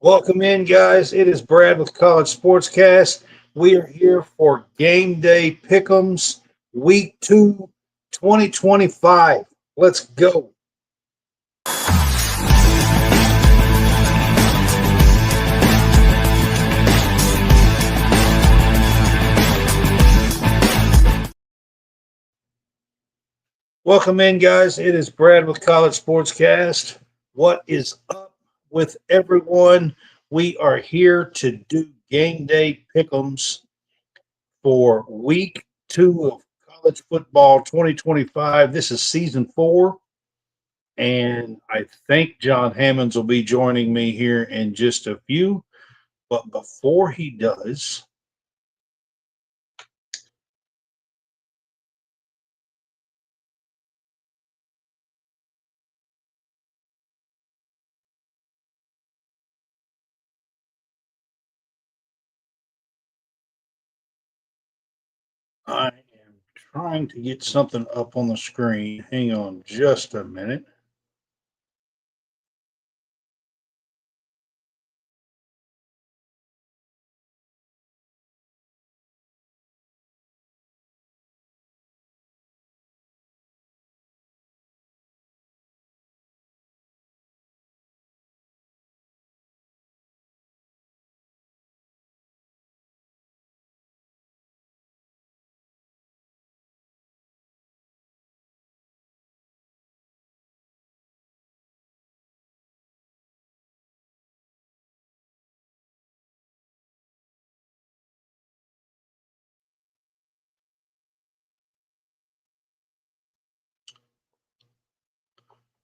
Welcome in, guys. It is Brad with College SportsCast. We are here for Game Day Pick'ems, Week 2, 2025. Let's go. Welcome in, guys. It is Brad with College SportsCast. What is up with everyone? We are here to do Game Day Pick'ems for Week 2 of College Football 2025. This is Season 4, and I think John Hammonds will be joining me here in just a few. But before he does, I am trying to get something up on the screen. Hang on just a minute.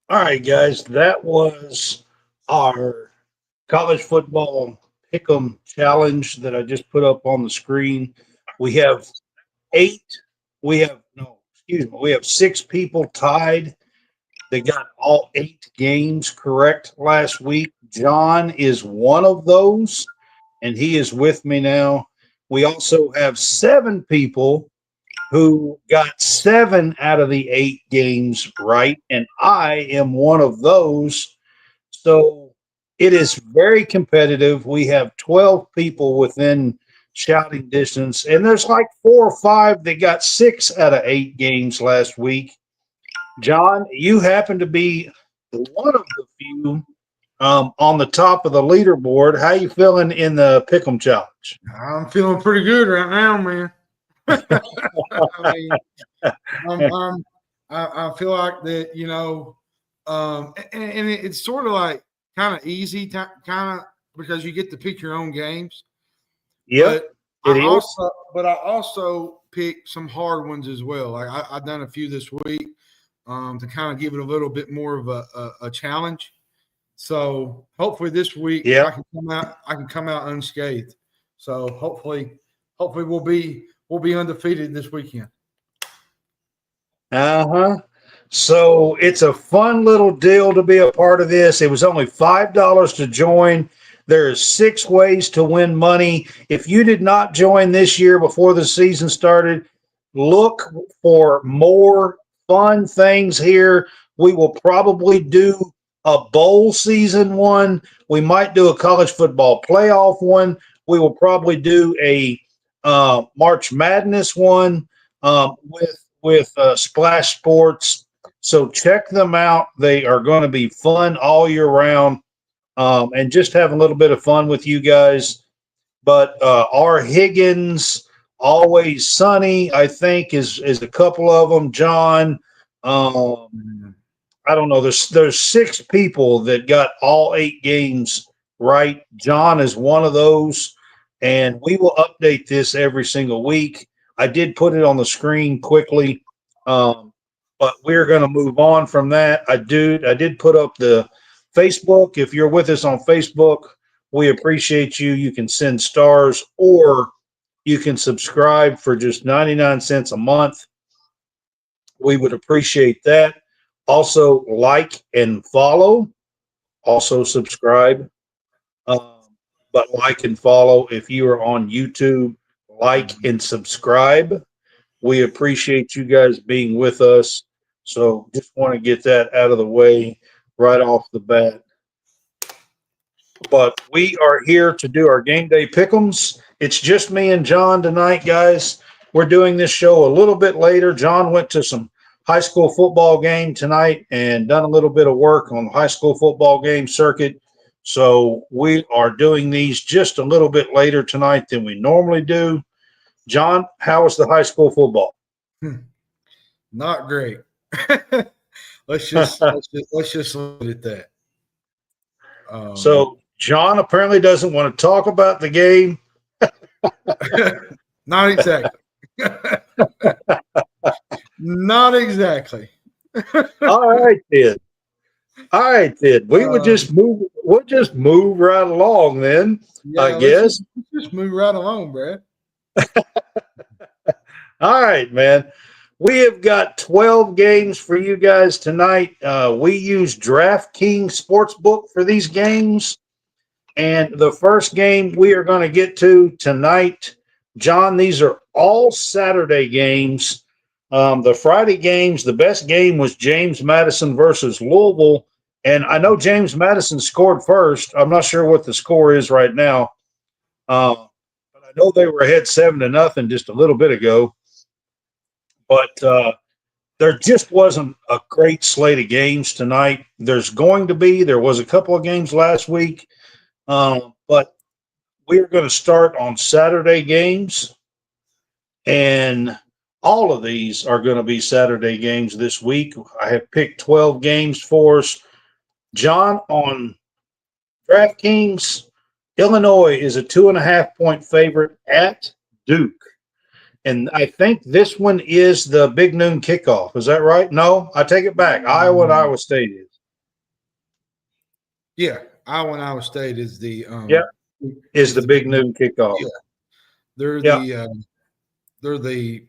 All right, guys, that was our college football pick'em challenge that I just put up on the screen. We have we have 6 people tied. They got all 8 games correct last week. John is one of those, and he is with me now. We also have 7 people who got 7 out of the 8 games right, and I am one of those. So it is very competitive. We have 12 people within shouting distance, and there's like 4 or 5 that got 6 out of 8 games last week. John, you happen to be one of the few on the top of the leaderboard. How you feeling in the Pick'em Challenge? I'm feeling pretty good right now, man. I mean, I feel like that, and it's sort of like kind of easy, kind of because you get to pick your own games. Yeah, but I also pick some hard ones as well. Like I've done a few this week to kind of give it a little bit more of a challenge. So hopefully this week I can come out unscathed. So hopefully we'll be undefeated this weekend. So it's a fun little deal to be a part of this. It was only $5 to join. There's 6 ways to win money. If you did not join this year before the season started, look for more fun things here. We will probably do a bowl season one. We might do a college football playoff one. We will probably do a March Madness one with Splash Sports. So check them out. They are going to be fun all year round, and just have a little bit of fun with you guys. But R. Higgins, Always Sunny, I think is a couple of them. John, I don't know. There's 6 people that got all 8 games right. John is one of those, and we will update this every single week. I did put it on the screen quickly, but we're going to move on from that. I did put up the Facebook. If you're with us on Facebook, we appreciate you. You can send stars or you can subscribe for just 99 cents a month. We would appreciate that. Also, like and follow. Also, subscribe. But like and follow if you are on YouTube. Like and subscribe. We appreciate you guys being with us. So just want to get that out of the way right off the bat. But we are here to do our game day pick'ems. It's just me and John tonight, guys. We're doing this show a little bit later. John went to some high school football game tonight and done a little bit of work on the high school football game circuit. So we are doing these just a little bit later tonight than we normally do. John, how was the high school football? Not great. let's just look at that. So John apparently doesn't want to talk about the game. Not exactly. Not exactly. All right, then. We would just move. We'll just move right along then. Yeah, I guess. Let's just move right along, Brad. All right, man. We have got 12 games for you guys tonight. We use DraftKings Sportsbook for these games. And the first game we are going to get to tonight, John, these are all Saturday games. The Friday games, the best game was James Madison versus Louisville. And I know James Madison scored first. I'm not sure what the score is right now. But I know they were ahead 7-0 just a little bit ago. But there just wasn't a great slate of games tonight. There was a couple of games last week. But we're going to start on Saturday games. And all of these are going to be Saturday games this week. I have picked 12 games for us. John, on DraftKings, Illinois is a 2.5-point favorite at Duke. And I think this one is the big noon kickoff. Is that right? No, I take it back. Iowa and Iowa State is. Yeah, Iowa State is the is the big noon kickoff. Yeah. They're the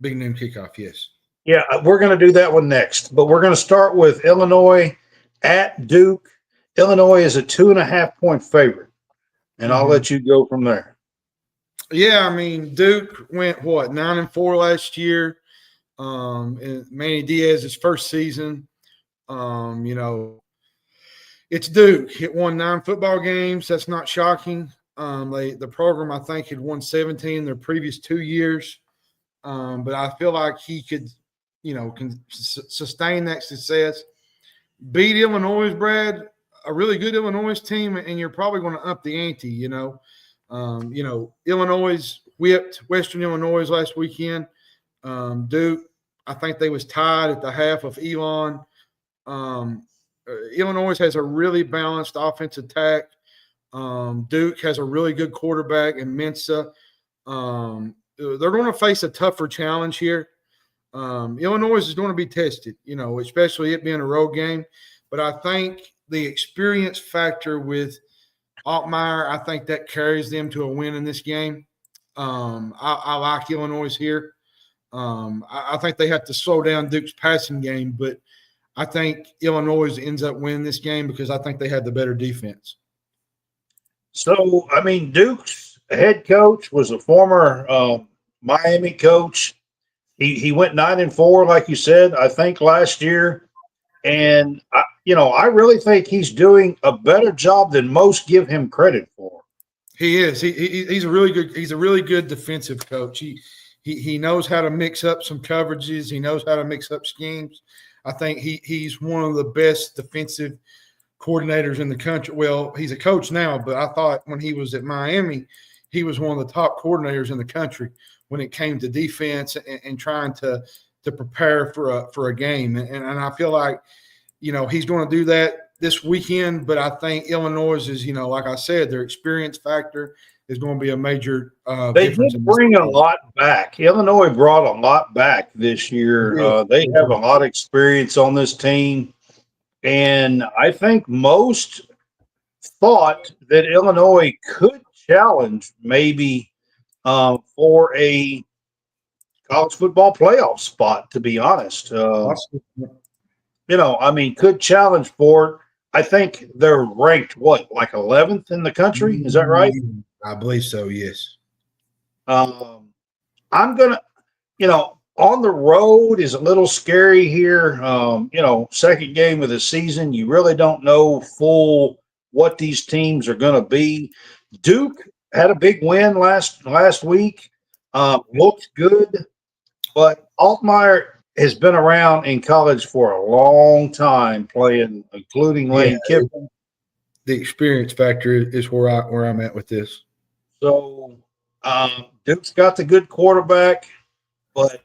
big noon kickoff, yes. Yeah, we're going to do that one next. But we're going to start with Illinois at Duke. Illinois is a 2.5-point favorite. And I'll let you go from there. Yeah, I mean, Duke went, 9-4 last year. And Manny Diaz's first season. It's Duke. It won 9 football games. That's not shocking. The program, I think, had won 17 their previous 2 years. But I feel like he could, can sustain that success. Beat Illinois, Brad, a really good Illinois team, and you're probably going to up the ante, Illinois whipped Western Illinois last weekend. Duke, I think they was tied at the half of Elon. Illinois has a really balanced offensive attack. Duke has a really good quarterback in Mensa. They're going to face a tougher challenge here. Illinois is going to be tested, especially it being a road game. But I think the experience factor with Altmaier, I think that carries them to a win in this game. I like Illinois here. I think they have to slow down Duke's passing game, but I think Illinois ends up winning this game because I think they have the better defense. So, I mean, Duke's head coach was a former Miami coach. He went 9-4, like you said, I think last year. And, I really think he's doing a better job than most give him credit for. He is. He's a really good defensive coach. He knows how to mix up some coverages. He knows how to mix up schemes. I think he's one of the best defensive coordinators in the country. Well, he's a coach now, but I thought when he was at Miami, he was one of the top coordinators in the country when it came to defense and trying to prepare for a game. And I feel like, he's going to do that this weekend, but I think Illinois is, like I said, their experience factor is going to be a major they difference. did bring a lot back. Illinois brought a lot back this year. They have a lot of experience on this team. And I think most thought that Illinois could challenge maybe for a college football playoff spot, to be honest. I mean, could challenge for it. I think they're ranked, what, like 11th in the country? Is that right? I believe so, yes. Um, I'm going to, on the road is a little scary here. Second game of the season, you really don't know full what these teams are going to be. Duke had a big win last week. Looked good, but Altmaier has been around in college for a long time, playing, including Yeah, Lane Kiffin. the experience factor is where I'm at with this. So Duke's got the good quarterback, but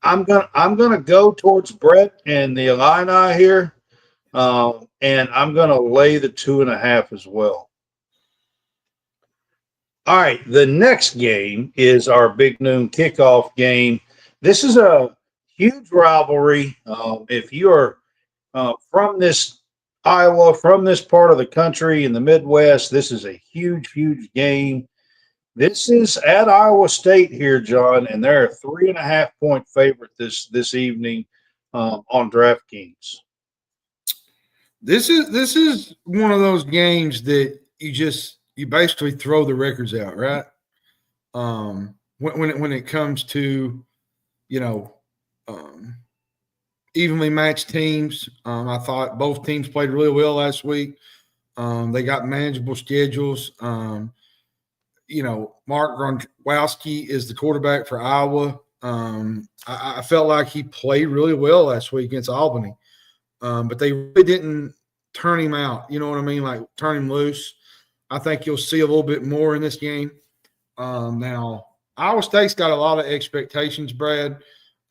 I'm gonna go towards Brett and the Illini here, and I'm gonna lay the 2.5 as well. All right, the next game is our big noon kickoff game. This is a huge rivalry. If you are from this Iowa, from this part of the country in the Midwest, this is a huge, huge game. This is at Iowa State here, John, and they're a 3.5 point favorite this evening on DraftKings. This is one of those games that you basically throw the records out, right? When it comes to evenly matched teams, I thought both teams played really well last week. They got manageable schedules. Mark Gronkowski is the quarterback for Iowa. I felt like he played really well last week against Albany, but they really didn't turn him out. You know what I mean? Like turn him loose. I think you'll see a little bit more in this game. Now, Iowa State's got a lot of expectations, Brad.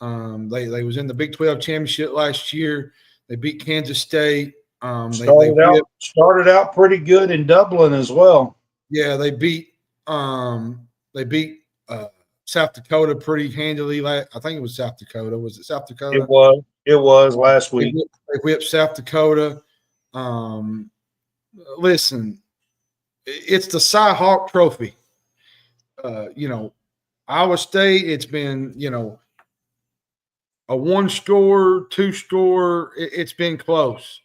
They was in the Big 12 championship last year. They beat Kansas State. Started out pretty good in Dublin as well. Yeah, they beat South Dakota pretty handily. I think it was South Dakota. Was it South Dakota? It was last week. They whipped South Dakota. Listen, it's the Cy Hawk Trophy. Iowa State, it's been, a 1-score, 2-score. It's been close.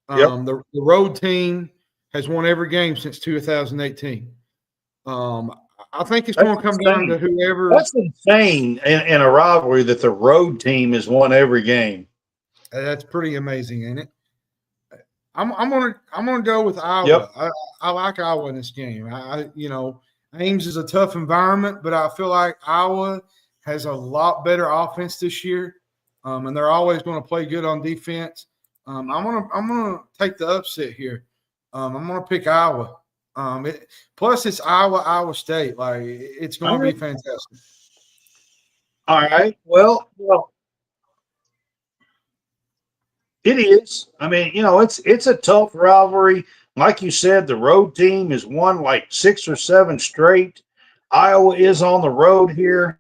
Yep. The road team has won every game since 2018. I think it's going to come down to whoever. That's insane in a rivalry that the road team has won every game. That's pretty amazing, ain't it? I'm gonna go with Iowa. Yep. I like Iowa in this game. Ames is a tough environment, but I feel like Iowa has a lot better offense this year, and they're always going to play good on defense. I'm gonna take the upset here. I'm gonna pick Iowa. Plus, it's Iowa State. Like it's going to be fantastic. All right. Well, it is. I mean, it's a tough rivalry. Like you said, the road team has won like 6 or 7 straight. Iowa is on the road here.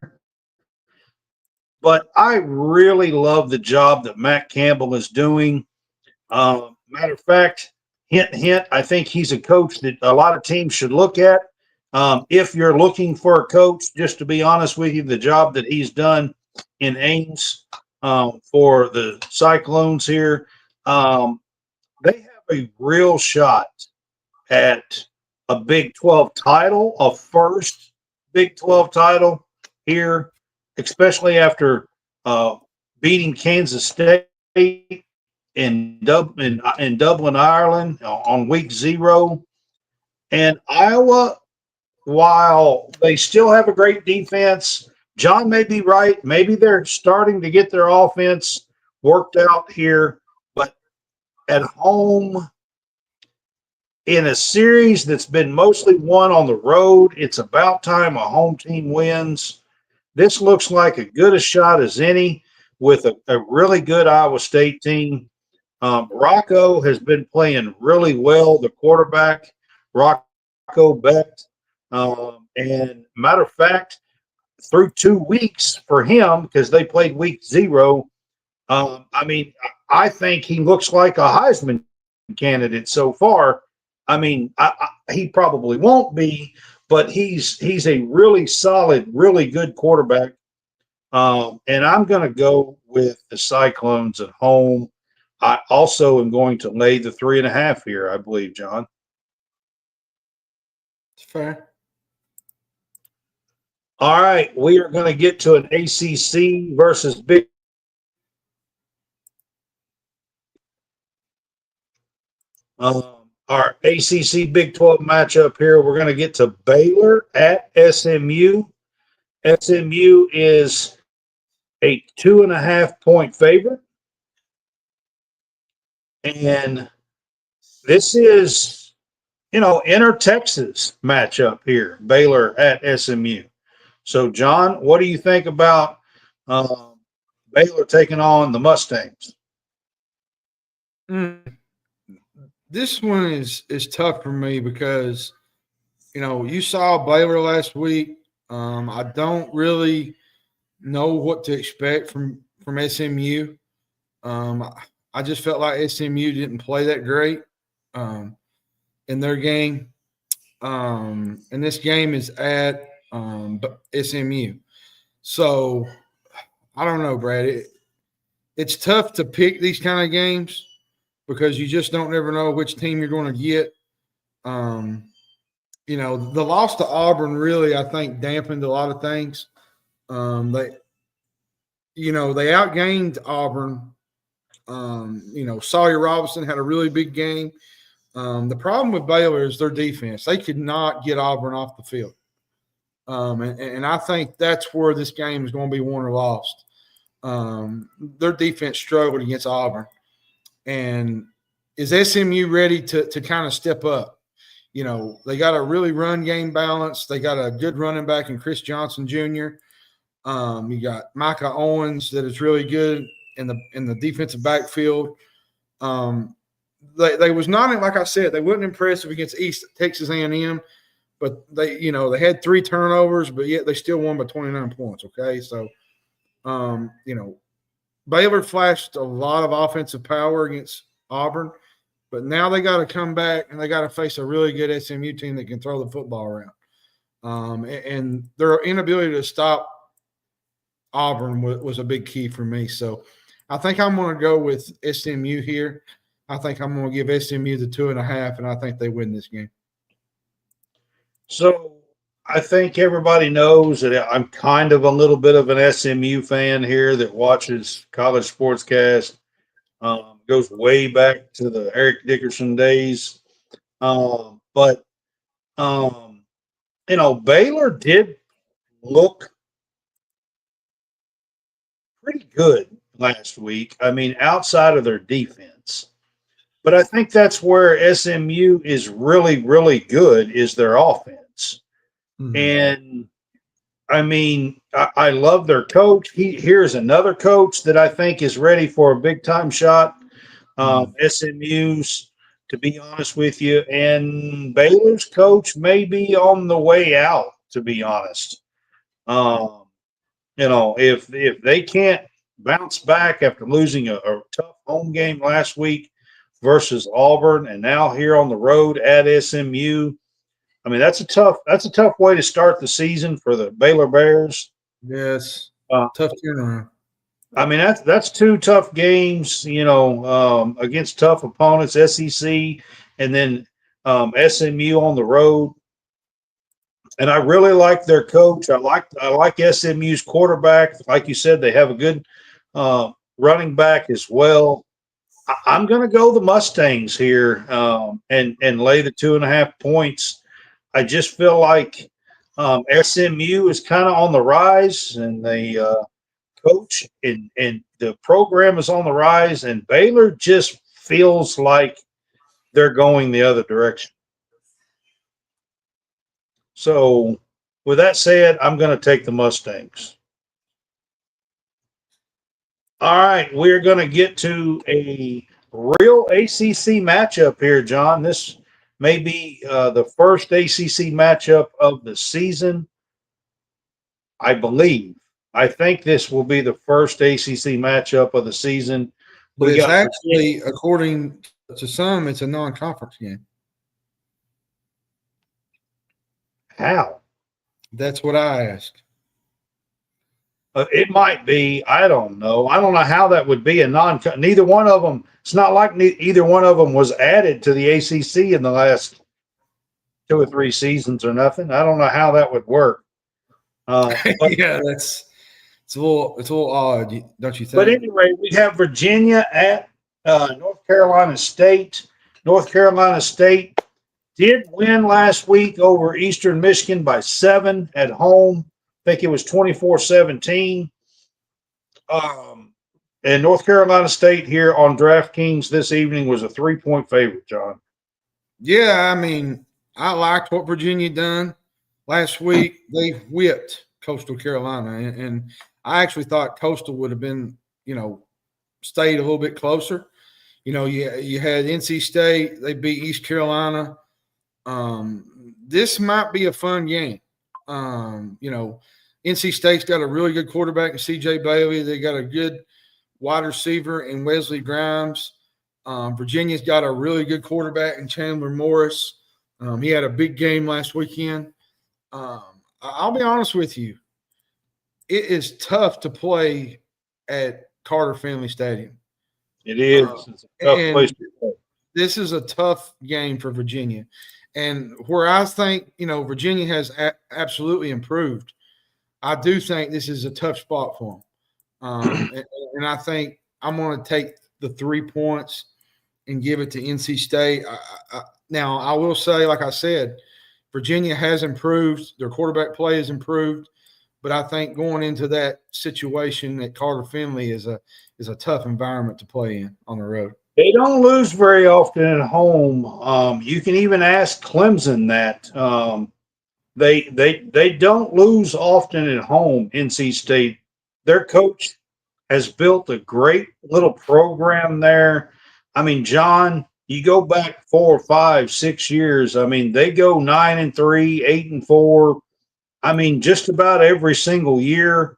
But I really love the job that Matt Campbell is doing. Matter of fact, hint, hint, I think he's a coach that a lot of teams should look at. If you're looking for a coach, just to be honest with you, the job that he's done in Ames for the Cyclones here, they have a real shot at a Big 12 title, a first Big 12 title here, especially after beating Kansas State in Dublin, Ireland on week 0. And Iowa, while they still have a great defense, John may be right. Maybe they're starting to get their offense worked out here. But at home, in a series that's been mostly won on the road, it's about time a home team wins. This looks like as good a shot as any with a really good Iowa State team. Rocco has been playing really well, the quarterback, Rocco Becht. And matter of fact, through 2 weeks for him, because they played week 0, I think he looks like a Heisman candidate so far. He probably won't be, but he's a really solid, really good quarterback. And I'm going to go with the Cyclones at home. I also am going to lay the 3.5 here, I believe, John. It's fair. All right, we are going to get to an ACC versus Big. Our ACC Big 12 matchup here. We're going to get to Baylor at SMU. SMU is a 2.5 point favorite. And this is, inner Texas matchup here, Baylor at SMU. So, John, what do you think about Baylor taking on the Mustangs? This one is tough for me because, you saw Baylor last week. I don't really know what to expect from SMU. I just felt like SMU didn't play that great in their game. And this game is at SMU. So I don't know, Brad. It's tough to pick these kind of games because you just don't ever know which team you're going to get. The loss to Auburn really, I think, dampened a lot of things. They outgained Auburn. Sawyer Robinson had a really big game. The problem with Baylor is their defense. They could not get Auburn off the field. And I think that's where this game is going to be won or lost. Their defense struggled against Auburn. And is SMU ready to kind of step up? They got a really run game balance. They got a good running back in Chris Johnson Jr. You got Micah Owens that is really good in the defensive backfield. They was not, like I said, they wasn't impressive against East Texas A&M, but they had 3 turnovers, but yet they still won by 29 points. Okay, so Baylor flashed a lot of offensive power against Auburn, but now they got to come back and they got to face a really good SMU team that can throw the football around. And their inability to stop Auburn was a big key for me. So I think I'm going to go with SMU here. I think I'm going to give SMU the 2.5, and I think they win this game. So I think everybody knows that I'm kind of a little bit of an SMU fan here that watches college sportscast. Goes way back to the Eric Dickerson days. But Baylor did look pretty good last week. I mean, outside of their defense. But I think that's where SMU is really, really good is their offense. Mm-hmm. And I mean, I love their coach. Here's another coach that I think is ready for a big time shot. SMU's, to be honest with you, and Baylor's coach may be on the way out, to be honest. If they can't bounce back after losing a tough home game last week versus Auburn and now here on the road at SMU, I mean, that's a tough way to start the season for the Baylor Bears. Yes. Tough turnaround. I mean, that's 2 tough games, against tough opponents, SEC, and then SMU on the road. And I really like their coach. I like SMU's quarterback. Like you said, they have a good running back as well. I'm going to go the Mustangs here and lay the 2.5 points. I just feel like SMU is kind of on the rise, and they coach and the program is on the rise, and Baylor just feels like they're going the other direction. So with that said, I'm going to take the Mustangs. All right, we're going to get to a real ACC matchup here, John. This may be the first ACC matchup of the season, I believe. I think this will be the first ACC matchup of the season. But it's actually, according to some, it's a non-conference game. How? That's what I asked. It might be. I don't know. I don't know how that would be a non. Neither one of them. It's not like either one of them was added to the ACC in the last 2 or 3 seasons or nothing. I don't know how that would work. But Yeah, it's a little odd, don't you but think? anyway, we have Virginia at North Carolina State. North Carolina State did win last week over Eastern Michigan by 7 at home. I think it was 24-17. And North Carolina State here on DraftKings this evening was a 3-point favorite, John. Yeah, I mean, I liked what Virginia done last week. They whipped Coastal Carolina, and I actually thought Coastal would have been, stayed a little bit closer. You had NC State, they beat East Carolina. This might be a fun game. NC State's got a really good quarterback in CJ Bailey. They got a good wide receiver in Wesley Grimes. Virginia's got a really good quarterback in Chandler Morris. He had a big game last weekend. I'll be honest with you. It is tough to play at Carter Family Stadium. It is. It's a tough place to play. This is a tough game for Virginia. And where I think, Virginia has absolutely improved, I do think this is a tough spot for them. And I think I'm going to take the 3 points and give it to NC State. Now, I will say, like I said, Virginia has improved. Their quarterback play has improved. But I think going into that situation at Carter Finley is a tough environment to play in on the road. They don't lose very often at home. You can even ask Clemson that. They don't lose often at home, NC State. Their coach has built a great little program there. I mean, John, you go back 4, 5, 6 years. I mean, they go 9-3, 8-4. I mean, just about every single year.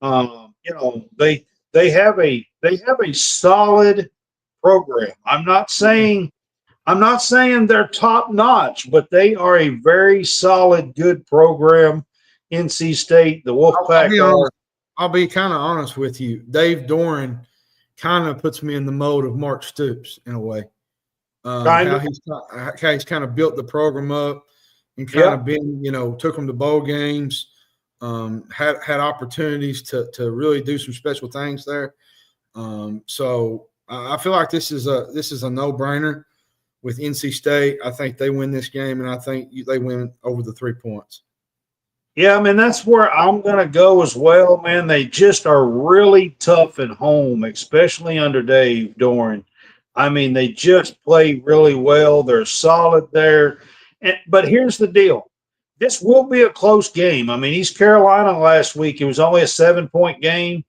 They have a solid program. I'm not saying they're top notch, but they are a very solid, good program. NC State, the Wolfpack are. I'll be kind of honest with you. Dave Doran kind of puts me in the mode of Mark Stoops in a way. How he's kind of built the program up and kind of been, took them to bowl games, had opportunities to really do some special things there. So I feel like this is a no-brainer with NC State. I think they win this game, and I think they win over the 3 points. Yeah, I mean, that's where I'm going to go as well, man. They just are really tough at home, especially under Dave Doran. I mean, they just play really well. They're solid there. But here's the deal. This will be a close game. I mean, East Carolina last week, it was only a 7-point game.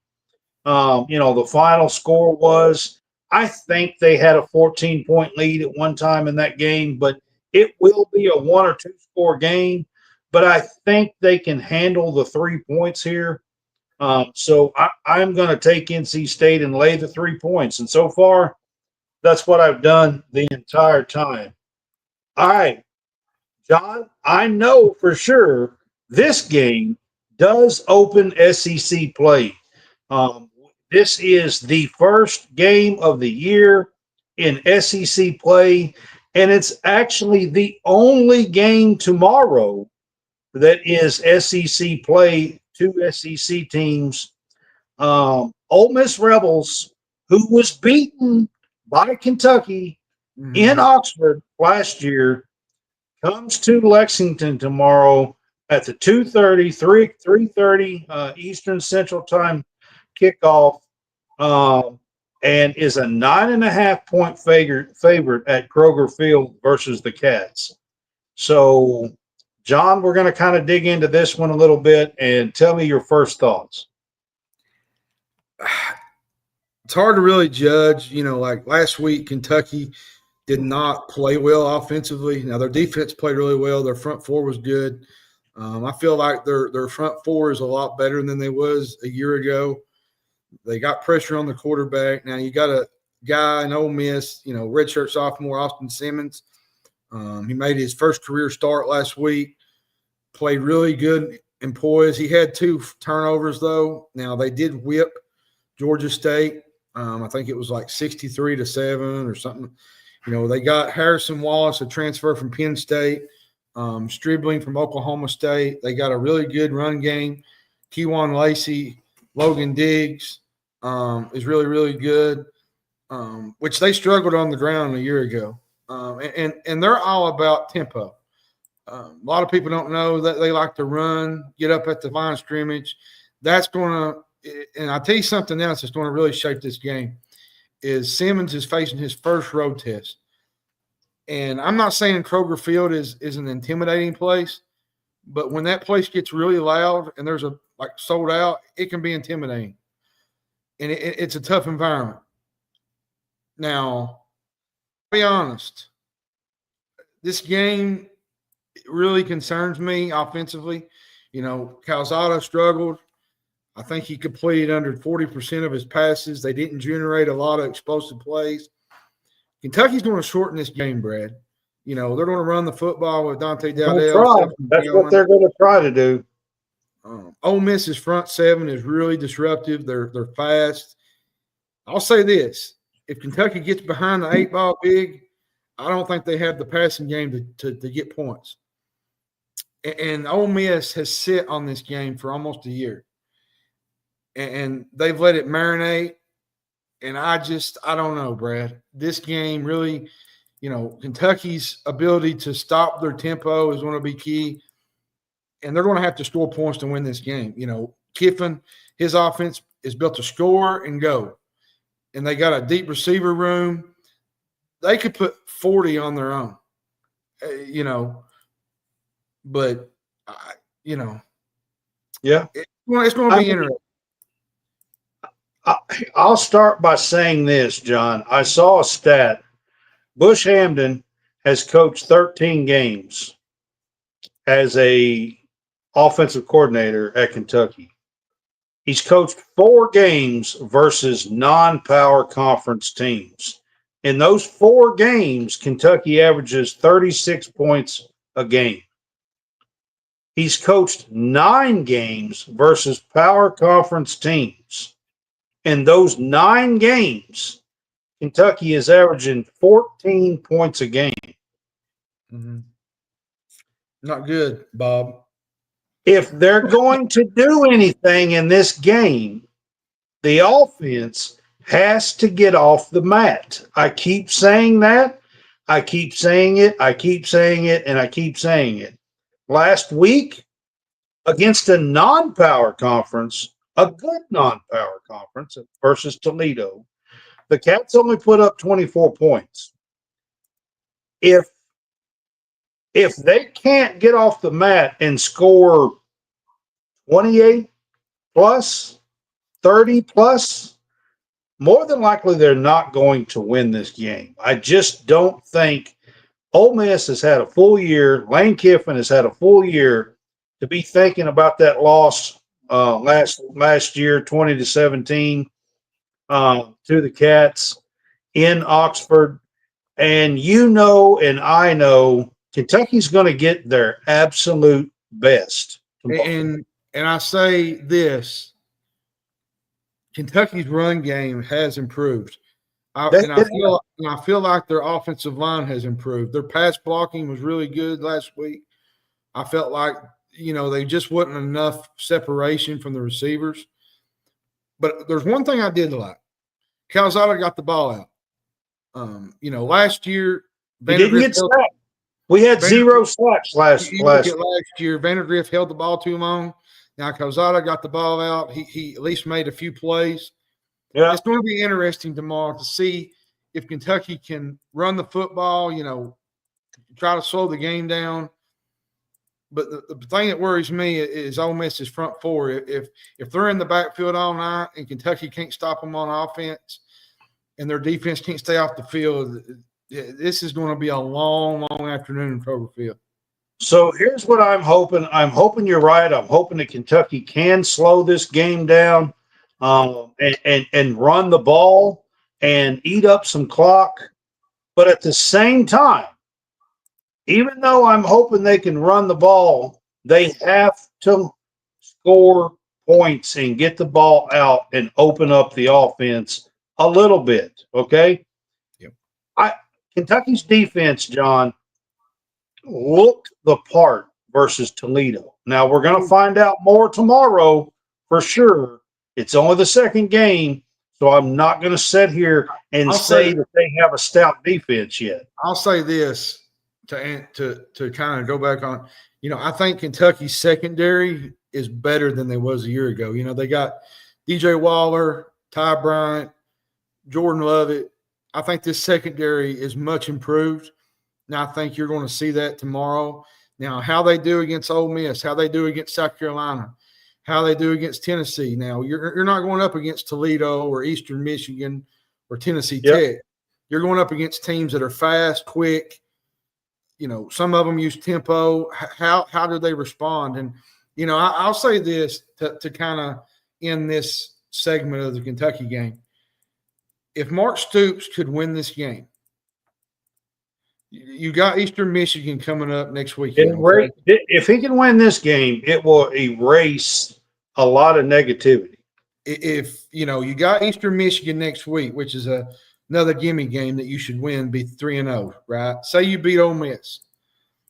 The final score was, I think they had a 14-point lead at one time in that game, but it will be a 1 or 2 score game. But I think they can handle the 3 points here. So I'm going to take NC State and lay the 3 points. And so far, that's what I've done the entire time. All right, John, I know for sure this game does open SEC play. This is the first game of the year in SEC play, and it's actually the only game tomorrow that is SEC play, 2 SEC teams. Ole Miss Rebels, who was beaten by Kentucky in Oxford last year, comes to Lexington tomorrow at the 3:30 Eastern Central Time kickoff, and is a 9.5-point favorite at Kroger Field versus the Cats. So, John, we're going to kind of dig into this one a little bit and tell me your first thoughts. It's hard to really judge. Like last week, Kentucky did not play well offensively. Now, their defense played really well. Their front four was good. I feel like their front four is a lot better than they was a year ago. They got pressure on the quarterback. Now, you got a guy in Ole Miss, redshirt sophomore Austin Simmons. He made his first career start last week. played really good and poised. He had 2 turnovers, though. Now, they did whip Georgia State. I think it was like 63-7 or something. They got Harrison Wallace, a transfer from Penn State, Stribling from Oklahoma State. They got a really good run game. Keywan Lacey, Logan Diggs is really, really good, which they struggled on the ground a year ago. And they're all about tempo. A lot of people don't know that they like to run, get up at the line of scrimmage. That's going to – and I'll tell you something else that's going to really shape this game is Simmons is facing his first road test. And I'm not saying Kroger Field is an intimidating place, but when that place gets really loud and there's sold out, it can be intimidating. And it's a tough environment. Now, to be honest, this game really concerns me offensively. Calzada struggled. I think he completed under 40% of his passes. They didn't generate a lot of explosive plays. Kentucky's going to shorten this game, Brad. They're going to run the football with Dante Dowdell. That's what they're going to try to do. Ole Miss's front seven is really disruptive. They're fast. I'll say this. If Kentucky gets behind the 8-ball big, I don't think they have the passing game to get points. And Ole Miss has sit on this game for almost a year. And they've let it marinate. And I don't know, Brad. This game really, Kentucky's ability to stop their tempo is going to be key. And they're going to have to score points to win this game. Kiffin, his offense is built to score and go. And they got a deep receiver room. They could put 40 on their own, But, yeah, it's going to be interesting. I'll start by saying this, John. I saw a stat. Bush Hamden has coached 13 games as a offensive coordinator at Kentucky. He's coached 4 games versus non-power conference teams. In those 4 games, Kentucky averages 36 points a game. He's coached 9 games versus power conference teams. In those 9 games, Kentucky is averaging 14 points a game. Mm-hmm. Not good, Bob. If they're going to do anything in this game, the offense has to get off the mat. I keep saying that. I keep saying it. I keep saying it. And I keep saying it. Last week, against a non-power conference, a good non-power conference versus Toledo, the Cats only put up 24 points. If they can't get off the mat and score 28 plus, 30 plus, more than likely they're not going to win this game. I just don't think Ole Miss has had a full year. Lane Kiffin has had a full year to be thinking about that loss last year, 20-17, to the Cats in Oxford. And and I know Kentucky's going to get their absolute best. And I say this, Kentucky's run game has improved. I feel like their offensive line has improved. Their pass blocking was really good last week. I felt like, they just wasn't enough separation from the receivers. But there's one thing I did like. Calzada got the ball out. Last year, he didn't get sacked. We had 0 sacks last year. Vandergrift held the ball too long. Now Calzada got the ball out. He at least made a few plays. Yeah. It's going to be interesting tomorrow to see if Kentucky can run the football, try to slow the game down. But the thing that worries me is Ole Miss's front four. If they're in the backfield all night and Kentucky can't stop them on offense and their defense can't stay off the field, this is going to be a long, long afternoon in Kroger Field. So here's what I'm hoping. I'm hoping you're right. I'm hoping that Kentucky can slow this game down and run the ball and eat up some clock. But at the same time, even though I'm hoping they can run the ball They have to score points and get the ball out and open up the offense a little bit. Okay. Yep. Kentucky's defense, John, looked the part versus Toledo. Now we're going to find out more tomorrow for sure. It's only the second game, so I'm not going to sit here and say that they have a stout defense yet. I'll say this to kind of go back on. I think Kentucky's secondary is better than they was a year ago. They got DJ Waller, Ty Bryant, Jordan Lovett. I think this secondary is much improved. Now, I think you're going to see that tomorrow. Now, how they do against Ole Miss, how they do against South Carolina, how they do against Tennessee. Now, you're not going up against Toledo or Eastern Michigan or Tennessee Tech. You're going up against teams that are fast, quick. Some of them use tempo. How do they respond? And, I'll say this to kind of end this segment of the Kentucky game. If Mark Stoops could win this game, you got Eastern Michigan coming up next weekend. Okay? If he can win this game, it will erase a lot of negativity. If you got Eastern Michigan next week, which is another gimme game that you should win, be 3-0, right? Say you beat Ole Miss.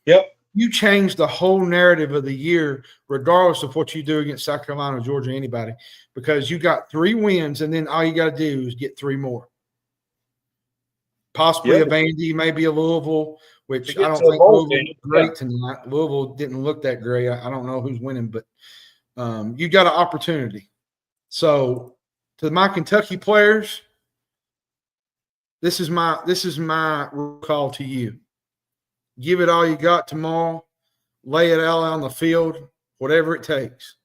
Yep. You change the whole narrative of the year, regardless of what you do against South Carolina, Georgia, anybody, because you got 3 wins, and then all you got to do is get 3 more. Possibly a Vandy, maybe a Louisville, which I don't think Louisville was great tonight. Louisville didn't look that great. I don't know who's winning, but you got an opportunity. So, to my Kentucky players, this is my call to you. Give it all you got tomorrow. Lay it all on the field, whatever it takes.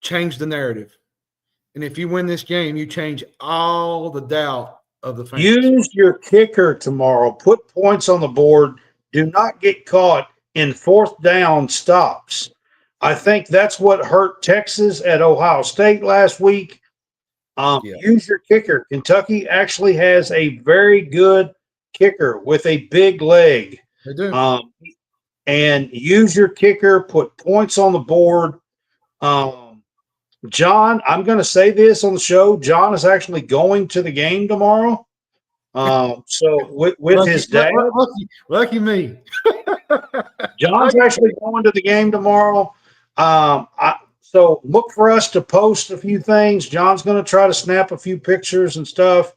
Change the narrative. And if you win this game, you change all the doubt of the fans. Use your kicker tomorrow. Put points on the board. Do not get caught in 4th down stops. I think that's what hurt Texas at Ohio State last week. Use your kicker. Kentucky actually has a very good kicker with a big leg. They do. And use your kicker. Put points on the board. John, I'm going to say this on the show. John is actually going to the game tomorrow. So with his dad. Lucky me. John's actually going to the game tomorrow. So look for us to post a few things. John's going to try to snap a few pictures and stuff.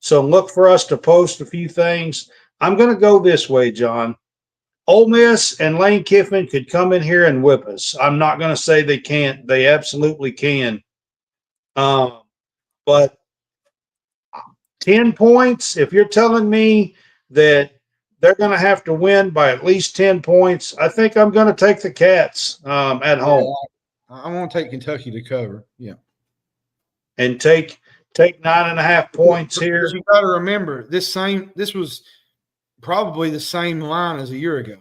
So look for us to post a few things. I'm going to go this way, John. Ole Miss and Lane Kiffin could come in here and whip us. I'm not going to say they can't. They absolutely can. But 10 points, if you're telling me that they're going to have to win by at least 10 points, I think I'm going to take the Cats at home. I want to take Kentucky to cover. Yeah. And take 9.5 points here. You got to remember, this was probably the same line as a year ago.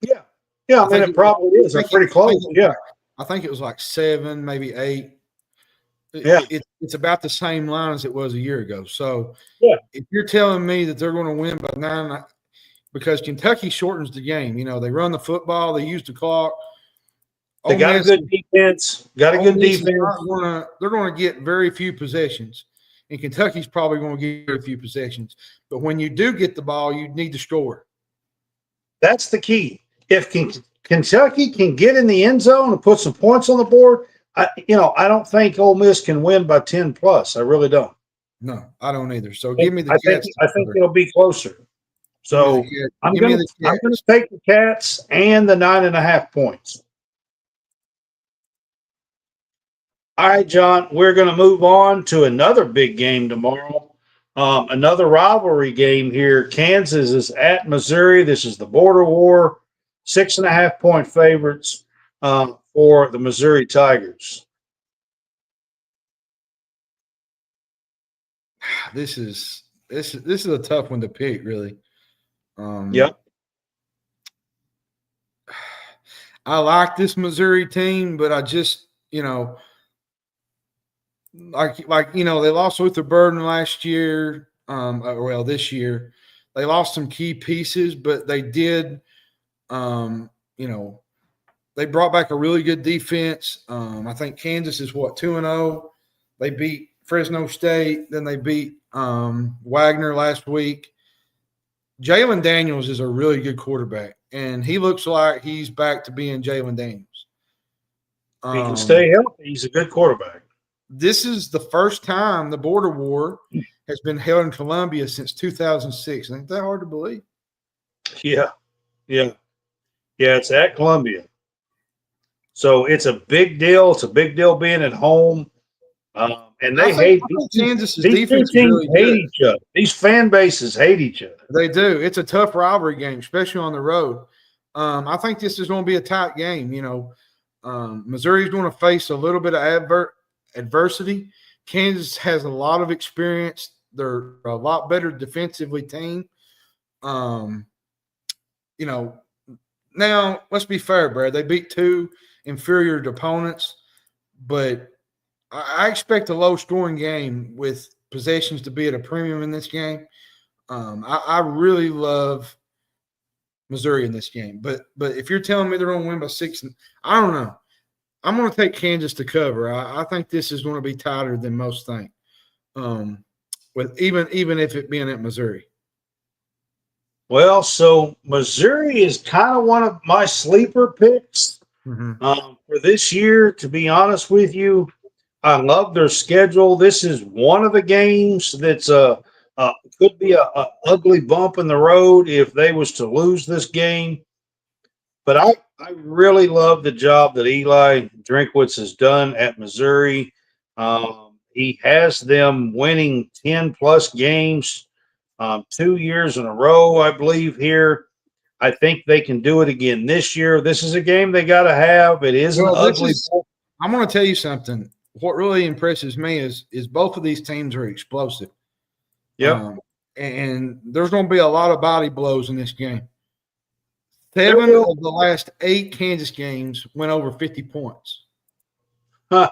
Yeah. I mean, it probably is. They're pretty close. I think it was like 7, maybe 8. Yeah. It's about the same line as it was a year ago. So, if you're telling me that they're going to win by 9, because Kentucky shortens the game. They run the football. They use the clock. They got a good defense. They're going to get very few possessions. And Kentucky's probably going to get very few possessions. But when you do get the ball, you need to score. That's the key. If Kentucky can get in the end zone and put some points on the board, I don't think Ole Miss can win by 10 plus. I really don't. No, I don't either. So give me the Cats. I think it'll be closer. So I'm going to take the Cats and the 9.5 points. All right, John, we're going to move on to another big game tomorrow. Another rivalry game here. Kansas is at Missouri. This is the border war. 6.5 point favorites for the Missouri Tigers. This is a tough one to pick, really. Yep. I like this Missouri team, but I just, they lost Luther Burden last year. This year they lost some key pieces, but they did You know, they brought back a really good defense. I think Kansas is 2-0. They beat Fresno State, then they beat Wagner last week. Jalen Daniels is a really good quarterback, and he looks like he's back to being Jalen Daniels. He can stay healthy. He's a good quarterback. This is the first time the border war has been held in Columbia since 2006. Ain't that hard to believe? Yeah. It's at Columbia, so it's a big deal. It's a big deal being at home, and they hate Kansas's these two defense is teams. really Hate good. each other. These fan bases hate each other. They do. It's a tough rivalry game, especially on the road. I think this is going to be a tight game. You know, Missouri's going to face a little bit of adversity. Kansas has a lot of experience. They're a lot better defensively team. You know, now let's be fair, Brad. They beat two inferior opponents, but I expect a low-scoring game with possessions to be at a premium in this game. I really love Missouri in this game, but if you're telling me they're going to win by 6, I don't know. I'm going to take Kansas to cover. I think this is going to be tighter than most think. With even if it being at Missouri. Well, so Missouri is kind of one of my sleeper picks for this year. To be honest with you, I love their schedule. This is one of the games that's could be a ugly bump in the road if they was to lose this game. But I really love the job that Eli Drinkwitz has done at Missouri. He has them winning 10-plus games 2 years in a row, I believe, here. I think they can do it again this year. This is a game they got to have. It is an ugly. I'm going to tell you something. What really impresses me is both of these teams are explosive. Yep. And there's going to be a lot of body blows in this game. 7 of the last 8 Kansas games went over 50 points. Huh.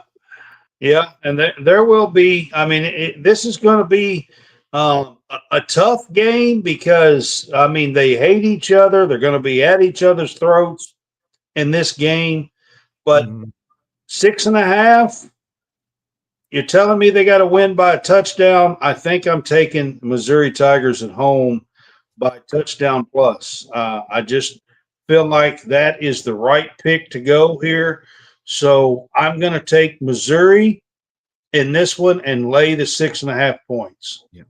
Yeah, and there will be. I mean, this is going to be a tough game because, I mean, they hate each other. They're going to be at each other's throats in this game. But 6.5, you're telling me they got to win by a touchdown? I think I'm taking Missouri Tigers at home by touchdown plus. I just feel like that is the right pick to go here. So I'm going to take Missouri in this one and lay the 6.5 points. Yeah.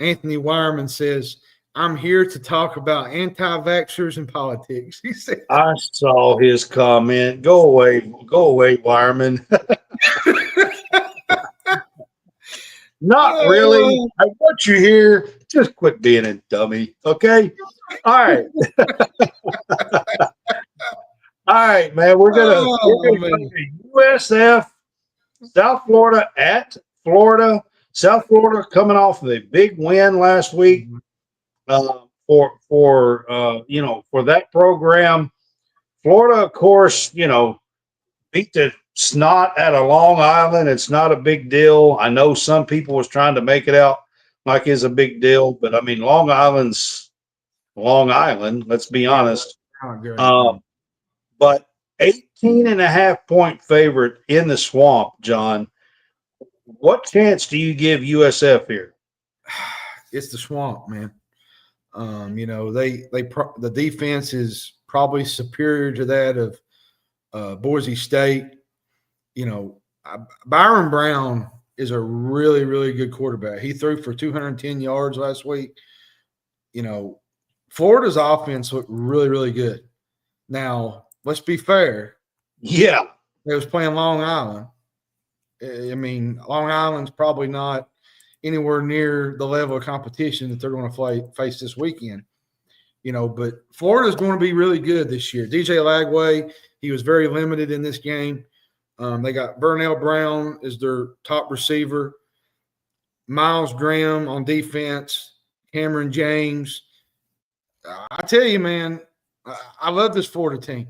Anthony Wireman says, I'm here to talk about anti-vaxxers and politics. He said, I saw his comment. Go away, Wireman. Not really. I want you here. Just quit being a dummy, okay? All right. All right, man. We're gonna play USF, South Florida at Florida. South Florida coming off of a big win last week for that program. Florida, of course, beat the snot out of Long Island. It's not a big deal. I know some people was trying to make it out like it's a big deal, but I mean, Long Island's Long Island. Let's be honest. But 18.5 point favorite in the swamp, John. What chance do you give USF here? It's the swamp, man. The defense is probably superior to that of Boise State. Byron Brown is a really, really good quarterback. He threw for 210 yards last week. Florida's offense looked really, really good. Now, let's be fair. Yeah. They was playing Long Island. I mean, Long Island's probably not anywhere near the level of competition that they're going to face this weekend. But Florida's going to be really good this year. DJ Lagway, he was very limited in this game. They got Vernell Brown as their top receiver. Miles Graham on defense. Cameron James. I tell you, man, I love this Florida team.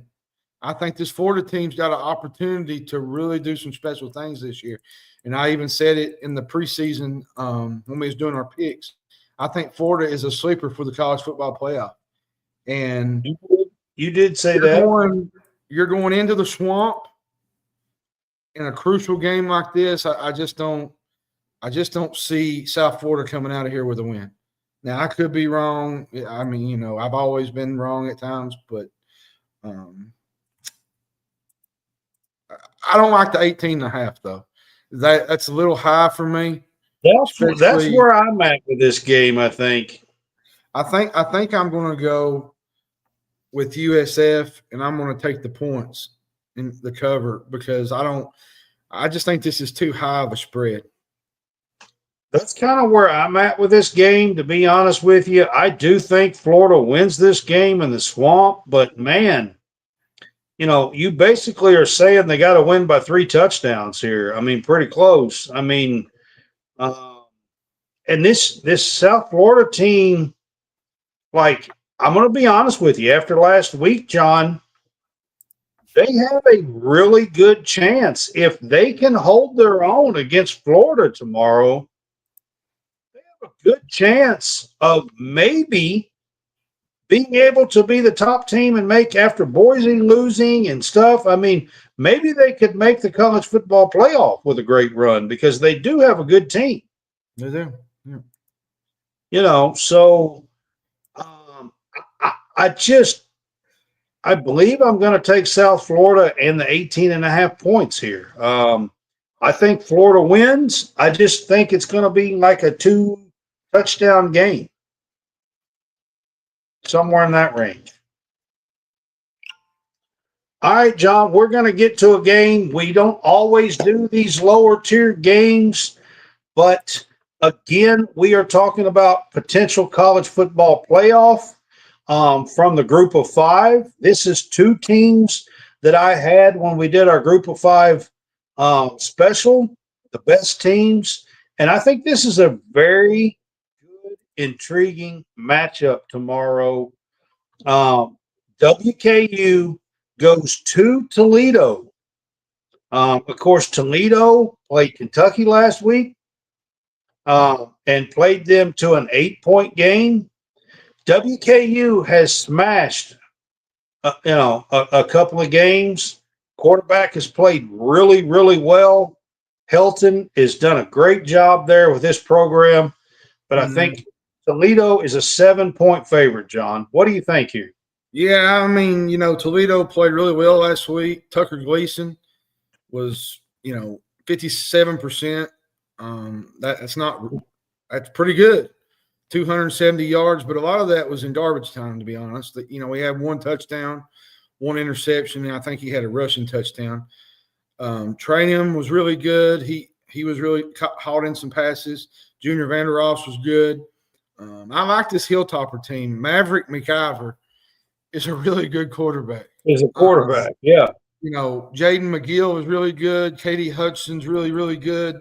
I think this Florida team's got an opportunity to really do some special things this year. And I even said it in the preseason when we was doing our picks. I think Florida is a sleeper for the college football playoff. And You did say You're that. you're going into the swamp in a crucial game like this. I just don't see South Florida coming out of here with a win. Now I could be wrong. I mean, I've always been wrong at times, but I don't like the 18.5 though. That's a little high for me. That's where I'm at with this game, I think. I think I'm going to go with USF, and I'm going to take the points in the cover because I just think this is too high of a spread. That's kind of where I'm at with this game, to be honest with you. I do think Florida wins this game in the swamp, but man, you basically are saying they got to win by 3 touchdowns here. I mean, pretty close. I mean, and this South Florida team, like, I'm going to be honest with you. After last week, John, they have a really good chance if they can hold their own against Florida tomorrow. They have a good chance of maybe being able to be the top team and make, after Boise losing and stuff. I mean, maybe they could make the college football playoff with a great run because they do have a good team. They do. Yeah. So I believe I'm going to take South Florida and the 18.5 points here. I think Florida wins. I just think it's going to be like a 2-touchdown game, somewhere in that range. All right, John, we're going to get to a game. We don't always do these lower tier games, but again, we are talking about potential college football playoff. From the group of 5. This is 2 teams that I had when we did our group of 5 special, the best teams. And I think this is a very good, intriguing matchup tomorrow. WKU goes to Toledo. Of course, Toledo played Kentucky last week and played them to an 8-point game. WKU has smashed, a couple of games. Quarterback has played really, really well. Helton has done a great job there with this program. But I think Toledo is a 7-point favorite, John. What do you think here? Yeah, I mean, Toledo played really well last week. Tucker Gleason was, 57%. That's pretty good. 270 yards, but a lot of that was in garbage time, to be honest. We had 1 touchdown, 1 interception, and I think he had a rushing touchdown. Trainham was really good. He was really hauled in some passes. Junior Vanderross was good. I like this Hilltopper team. Maverick McIver is a really good quarterback. He's a quarterback, yeah. Jaden McGill was really good. Katie Hudson's really, really good.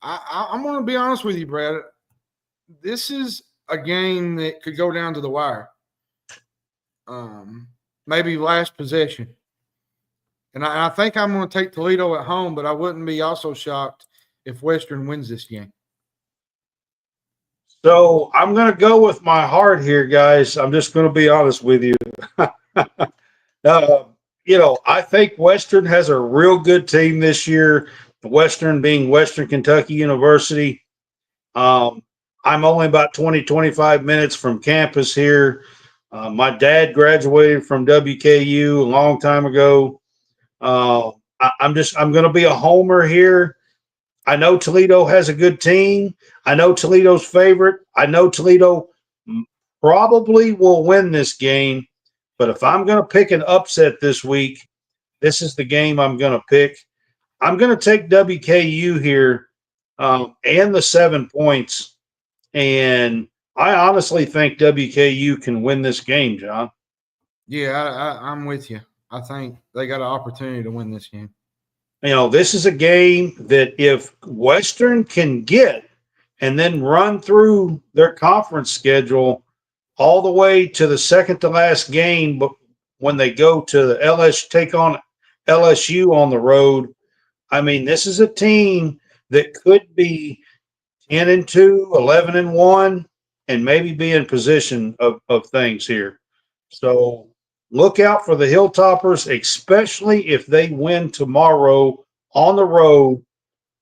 I'm going to be honest with you, Brad. This is a game that could go down to the wire. Maybe last possession. And I think I'm going to take Toledo at home, but I wouldn't be also shocked if Western wins this game. So I'm going to go with my heart here, guys. I'm just going to be honest with you. I think Western has a real good team this year. Western being Western Kentucky University. I'm only about 20, 25 minutes from campus here. My dad graduated from WKU a long time ago. I'm going to be a homer here. I know Toledo has a good team. I know Toledo's favorite. I know Toledo probably will win this game. But if I'm going to pick an upset this week, this is the game I'm going to pick. I'm going to take WKU here and the 7 points. And I honestly think WKU can win this game, John. Yeah, I'm with you. I think they got an opportunity to win this game. This is a game that if Western can get and then run through their conference schedule all the way to the second to last game, but when they go to the take on LSU on the road, I mean, this is a team that could be 10-2, 11-1, and maybe be in position of things here. So look out for the Hilltoppers, especially if they win tomorrow on the road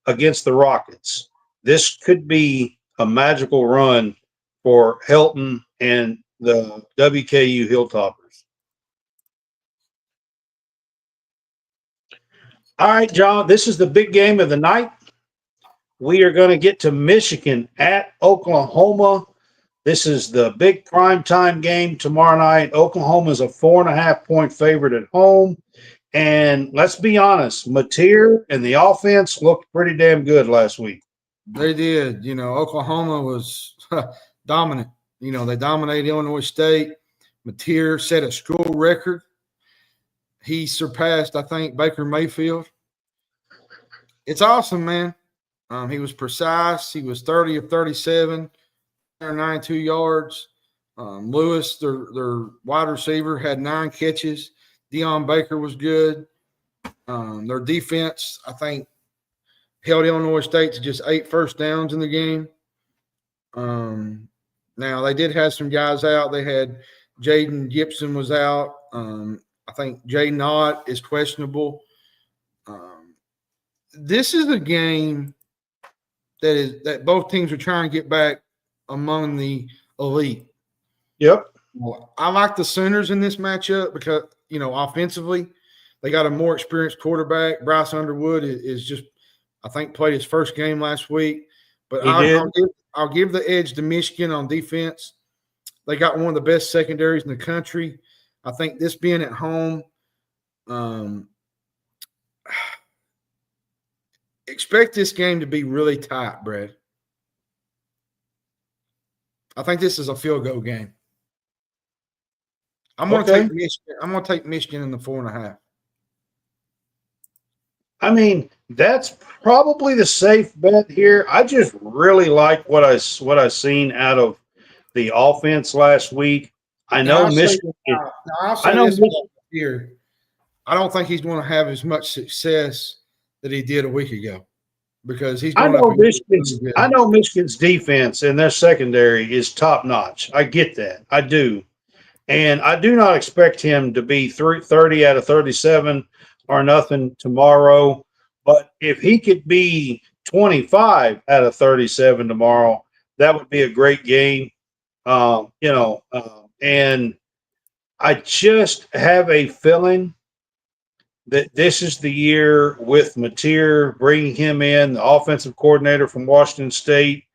against the Rockets. This could be a magical run for Helton and the WKU Hilltoppers. All right, John, this is the big game of the night. We are going to get to Michigan at Oklahoma. This is the big primetime game tomorrow night. Oklahoma is a 4.5-point favorite at home. And let's be honest, Mateer and the offense looked pretty damn good last week. They did. You know, Oklahoma was dominant. You know, they dominated Illinois State. Mateer set a school record. He surpassed, I think, Baker Mayfield. It's awesome, man. He was precise. He was 30 of 37, 92 yards. Lewis, their wide receiver, had 9 catches. Deion Baker was good. Their defense, I think, held Illinois State to just 8 first downs in the game. Now, they did have some guys out. They had Jaden Gibson was out. I think Jay Knott is questionable. This is a game that both teams are trying to get back among the elite. Yep. Well, I like the Sooners in this matchup because, you know, offensively, they got a more experienced quarterback. Bryce Underwood is just, I think, played his first game last week. But I'll give the edge to Michigan on defense. They got one of the best secondaries in the country. I think this being at home, expect this game to be really tight, Brad. I think this is a field goal game. I'm going to take Michigan. I'm going to take Michigan in the 4.5. I mean, that's probably the safe bet here. I just really like what I seen out of the offense last week. I know Michigan. I know this here. I don't think he's going to have as much success that he did a week ago because he's going I know Michigan's defense and their secondary is top notch. I get that. I do. And I do not expect him to be 30 out of 37 or nothing tomorrow. But if he could be 25 out of 37 tomorrow, that would be a great game. And I just have a feeling that this is the year with Mateer, bringing him in, the offensive coordinator from Washington State.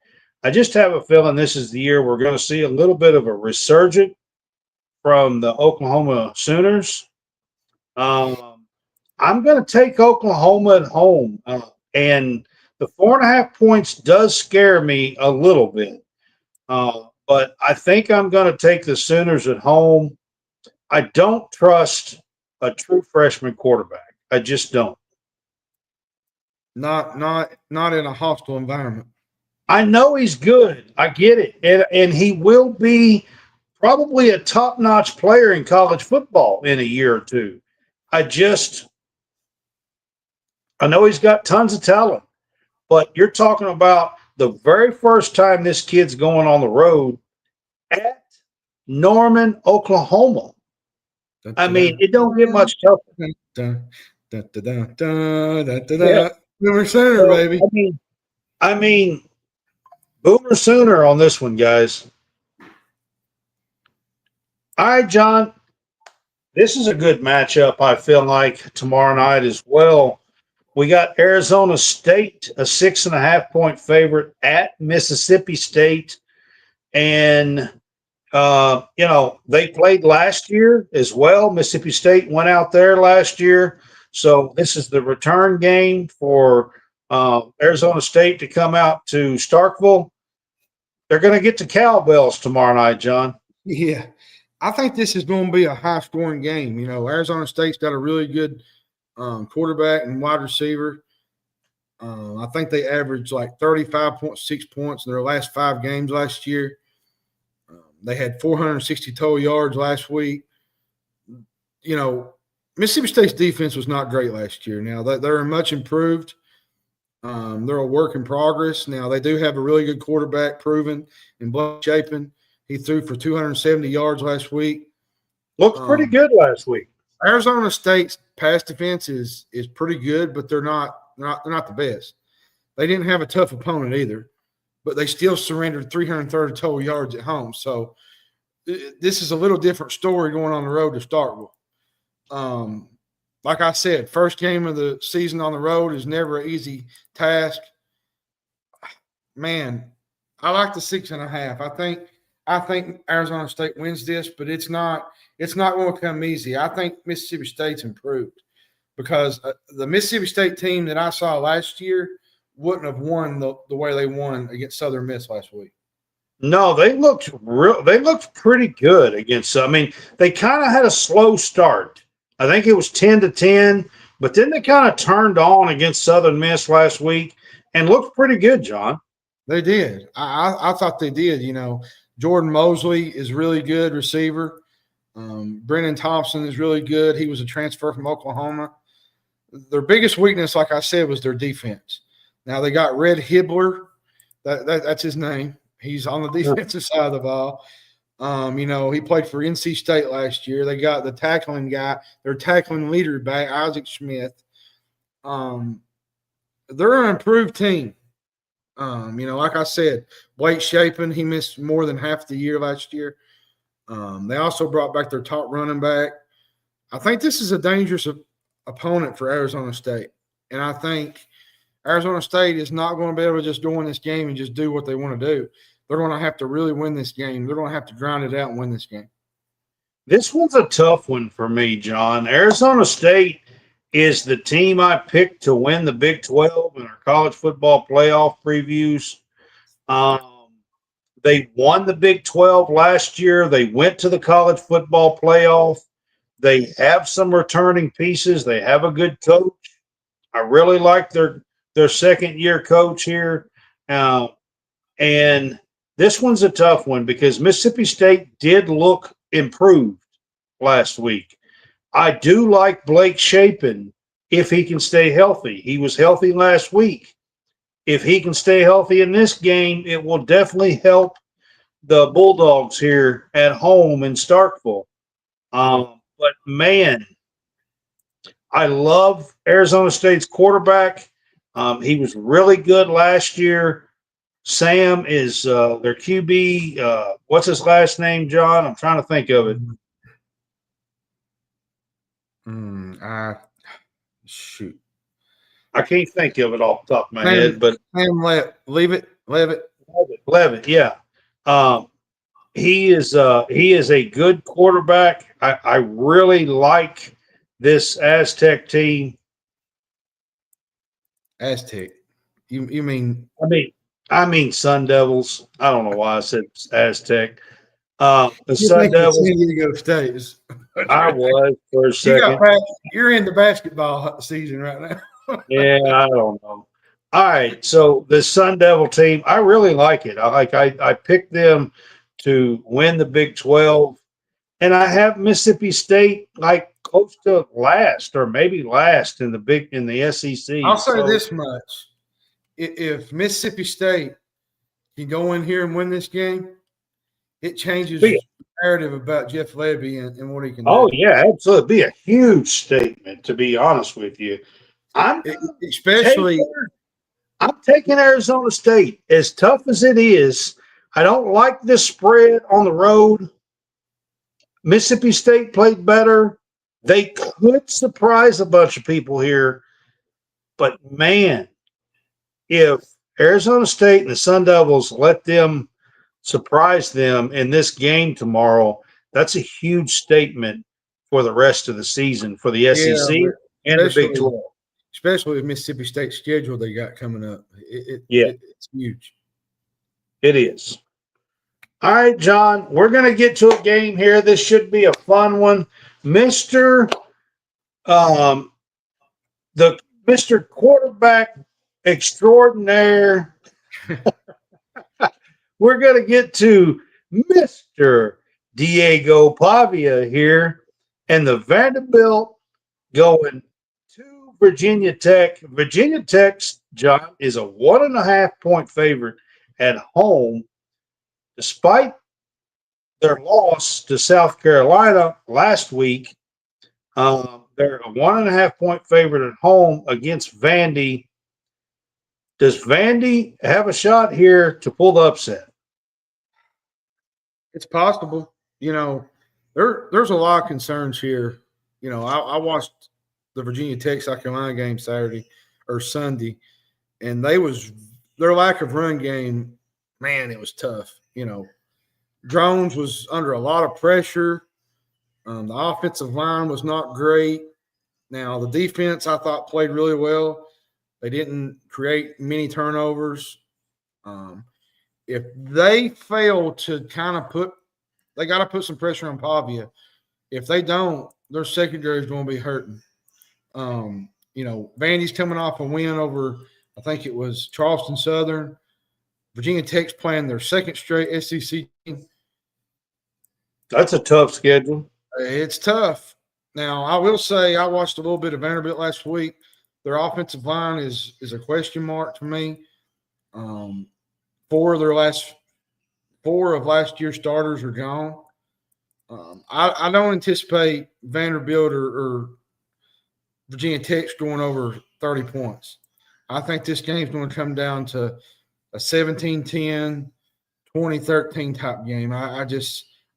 I just have a feeling this is the year we're going to see a little bit of a resurgence from the Oklahoma Sooners. I'm going to take Oklahoma at home. And the 4.5 points does scare me a little bit. But I think I'm going to take the Sooners at home. I don't trust a true freshman quarterback. I just don't. Not in a hostile environment. I know he's good. I get it. And he will be probably a top-notch player in college football in a year or two. I know he's got tons of talent, but you're talking about the very first time this kid's going on the road at Norman, Oklahoma. I mean, it don't get much tougher. Boomer Sooner, baby. I mean, Boomer Sooner on this one, guys. All right, John. This is a good matchup, I feel like, tomorrow night as well. We got Arizona State, a 6.5-point favorite at Mississippi State. And, they played last year as well. Mississippi State went out there last year. So this is the return game for Arizona State to come out to Starkville. They're going to get to cowbells tomorrow night, John. Yeah. I think this is going to be a high-scoring game. You know, Arizona State's got a really good quarterback and wide receiver. I think they averaged like 35.6 points in their last 5 games last year. They had 460 total yards last week. You know, Mississippi State's defense was not great last year. Now, they're much improved. They're a work in progress. Now, they do have a really good quarterback proven in Blake Chapin. He threw for 270 yards last week. Looked pretty good last week. Arizona State's pass defense is pretty good, but they're not the best. They didn't have a tough opponent either, but they still surrendered 330 total yards at home. So this is a little different story going on the road to start with. Like I said, first game of the season on the road is never an easy task. Man, I like the 6.5. I think Arizona State wins this, but it's not going to come easy. I think Mississippi State's improved because the Mississippi State team that I saw last year wouldn't have won the way they won against Southern Miss last week. No, they looked pretty good against. I mean, they kind of had a slow start. I think it was 10-10, but then they kind of turned on against Southern Miss last week and looked pretty good, John. They did. I thought they did. You know, Jordan Mosley is really good receiver. Brennan Thompson is really good. He was a transfer from Oklahoma. Their biggest weakness, like I said, was their defense. Now they got Red Hibbler. That's his name. He's on the defensive side of the ball. You know, he played for NC State last year. They got the tackling guy, their tackling leader back, Isaac Smith. They're an improved team. You know, like I said, Blake Shapen, he missed more than half the year last year. They also brought back their top running back. I think this is a dangerous opponent for Arizona State. And I think Arizona State is not going to be able to just go in this game and just do what they want to do. They're going to have to really win this game. They're going to have to grind it out and win this game. This one's a tough one for me, John. Arizona State is the team I picked to win the Big 12 in our college football playoff previews. They won the Big 12 last year. They went to the college football playoff. They have some returning pieces. They have a good coach. I really like their second-year coach here. And this one's a tough one because Mississippi State did look improved last week. I do like Blake Shapen if he can stay healthy. He was healthy last week. If he can stay healthy in this game, it will definitely help the Bulldogs here at home in Starkville. But, man, I love Arizona State's quarterback. He was really good last year. Sam is their QB. What's his last name, John? I'm trying to think of it. Shoot. I can't think of it off the top of my head, but Sam Leavitt. Levitt, yeah. He is a good quarterback. I really like this Aztec team. Aztec. You mean? I mean Sun Devils. I don't know why I said Aztec. The Sun Devils. San Diego State. I was for a second. You're in the basketball season right now. Yeah, I don't know. All right, so the Sun Devil team, I really like it. I picked them to win the Big 12, and I have Mississippi State like close to last or maybe last in the SEC. I'll say this much: if Mississippi State can go in here and win this game, it changes the narrative about Jeff Lebby and what he can do. Oh yeah, absolutely, be a huge statement. To be honest with you, I'm taking Arizona State. As tough as it is, I don't like this spread on the road. Mississippi State played better. They could surprise a bunch of people here. But, man, if Arizona State and the Sun Devils let them surprise them in this game tomorrow, that's a huge statement for the rest of the season for the SEC and the Big 12. Especially with Mississippi State's schedule they got coming up. It's huge. It is. All right, John, we're going to get to a game here. This should be a fun one. Mr. Quarterback Extraordinaire. We're going to get to Mr. Diego Pavia here and the Vanderbilt going to Virginia Tech. Virginia Tech, John, is a 1.5-point favorite at home, despite their loss to South Carolina last week. They're a 1.5-point favorite at home against Vandy. Does Vandy have a shot here to pull the upset? It's possible. There's a lot of concerns here. I watched the Virginia Tech South Carolina game Saturday or Sunday, and their lack of run game, man, it was tough. Drones was under a lot of pressure. The offensive line was not great. Now, the defense, I thought, played really well. They didn't create many turnovers. If they fail to they got to put some pressure on Pavia. If they don't, their secondary is going to be hurting. Vandy's coming off a win over, I think it was Charleston Southern. Virginia Tech's playing their second straight SEC team. That's a tough schedule. It's tough. Now, I will say I watched a little bit of Vanderbilt last week. Their offensive line is a question mark to me. Four of last year's starters are gone. I don't anticipate Vanderbilt or Virginia Tech scoring over 30 points. I think this game's going to come down to a 17-10, 20-13 type game. I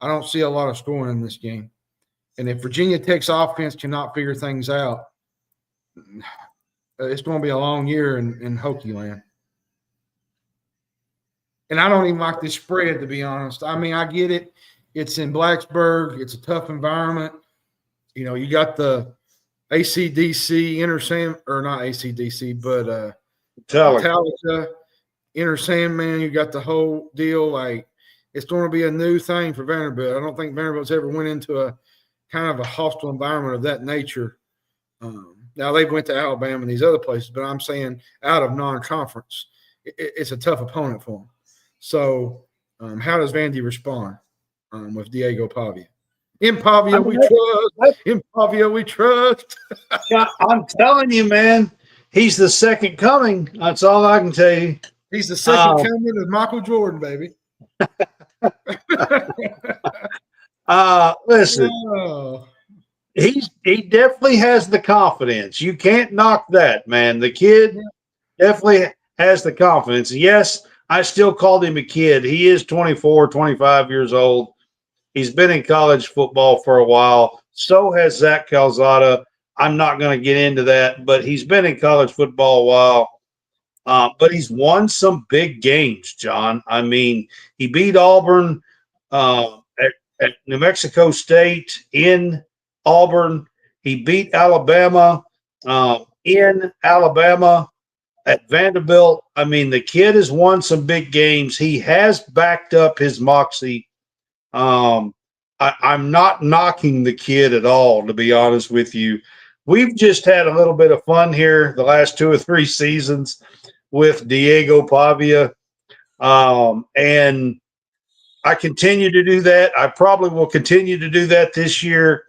don't see a lot of scoring in this game. And if Virginia Tech's offense cannot figure things out, it's going to be a long year in Hokie land. And I don't even like this spread, to be honest. I mean, I get it. It's in Blacksburg. It's a tough environment. You got the ACDC, not ACDC, but Metallica, Inner Sandman. You got the whole deal. Like, it's going to be a new thing for Vanderbilt. I don't think Vanderbilt's ever went into a kind of a hostile environment of that nature. Now, they went to Alabama and these other places, but I'm saying out of non-conference, it's a tough opponent for them. So, how does Vandy respond with Diego Pavia? In Pavia, we trust. In Pavia, we trust. Yeah, I'm telling you, man, he's the second coming. That's all I can tell you. He's the second coming of Michael Jordan, baby. Listen, he definitely has the confidence. You can't knock that, man. The kid definitely has the confidence. Yes, I still called him a kid. He is 24, 25 years old. He's been in college football for a while. So has Zach Calzada. I'm not going to get into that, but he's been in college football a while. But he's won some big games, John. I mean, he beat Auburn at New Mexico State in Auburn. He beat Alabama in Alabama at Vanderbilt. I mean, the kid has won some big games. He has backed up his moxie. I'm not knocking the kid at all, to be honest with you. We've just had a little bit of fun here the last 2 or 3 seasons with Diego Pavia. And I continue to do that. I probably will continue to do that this year.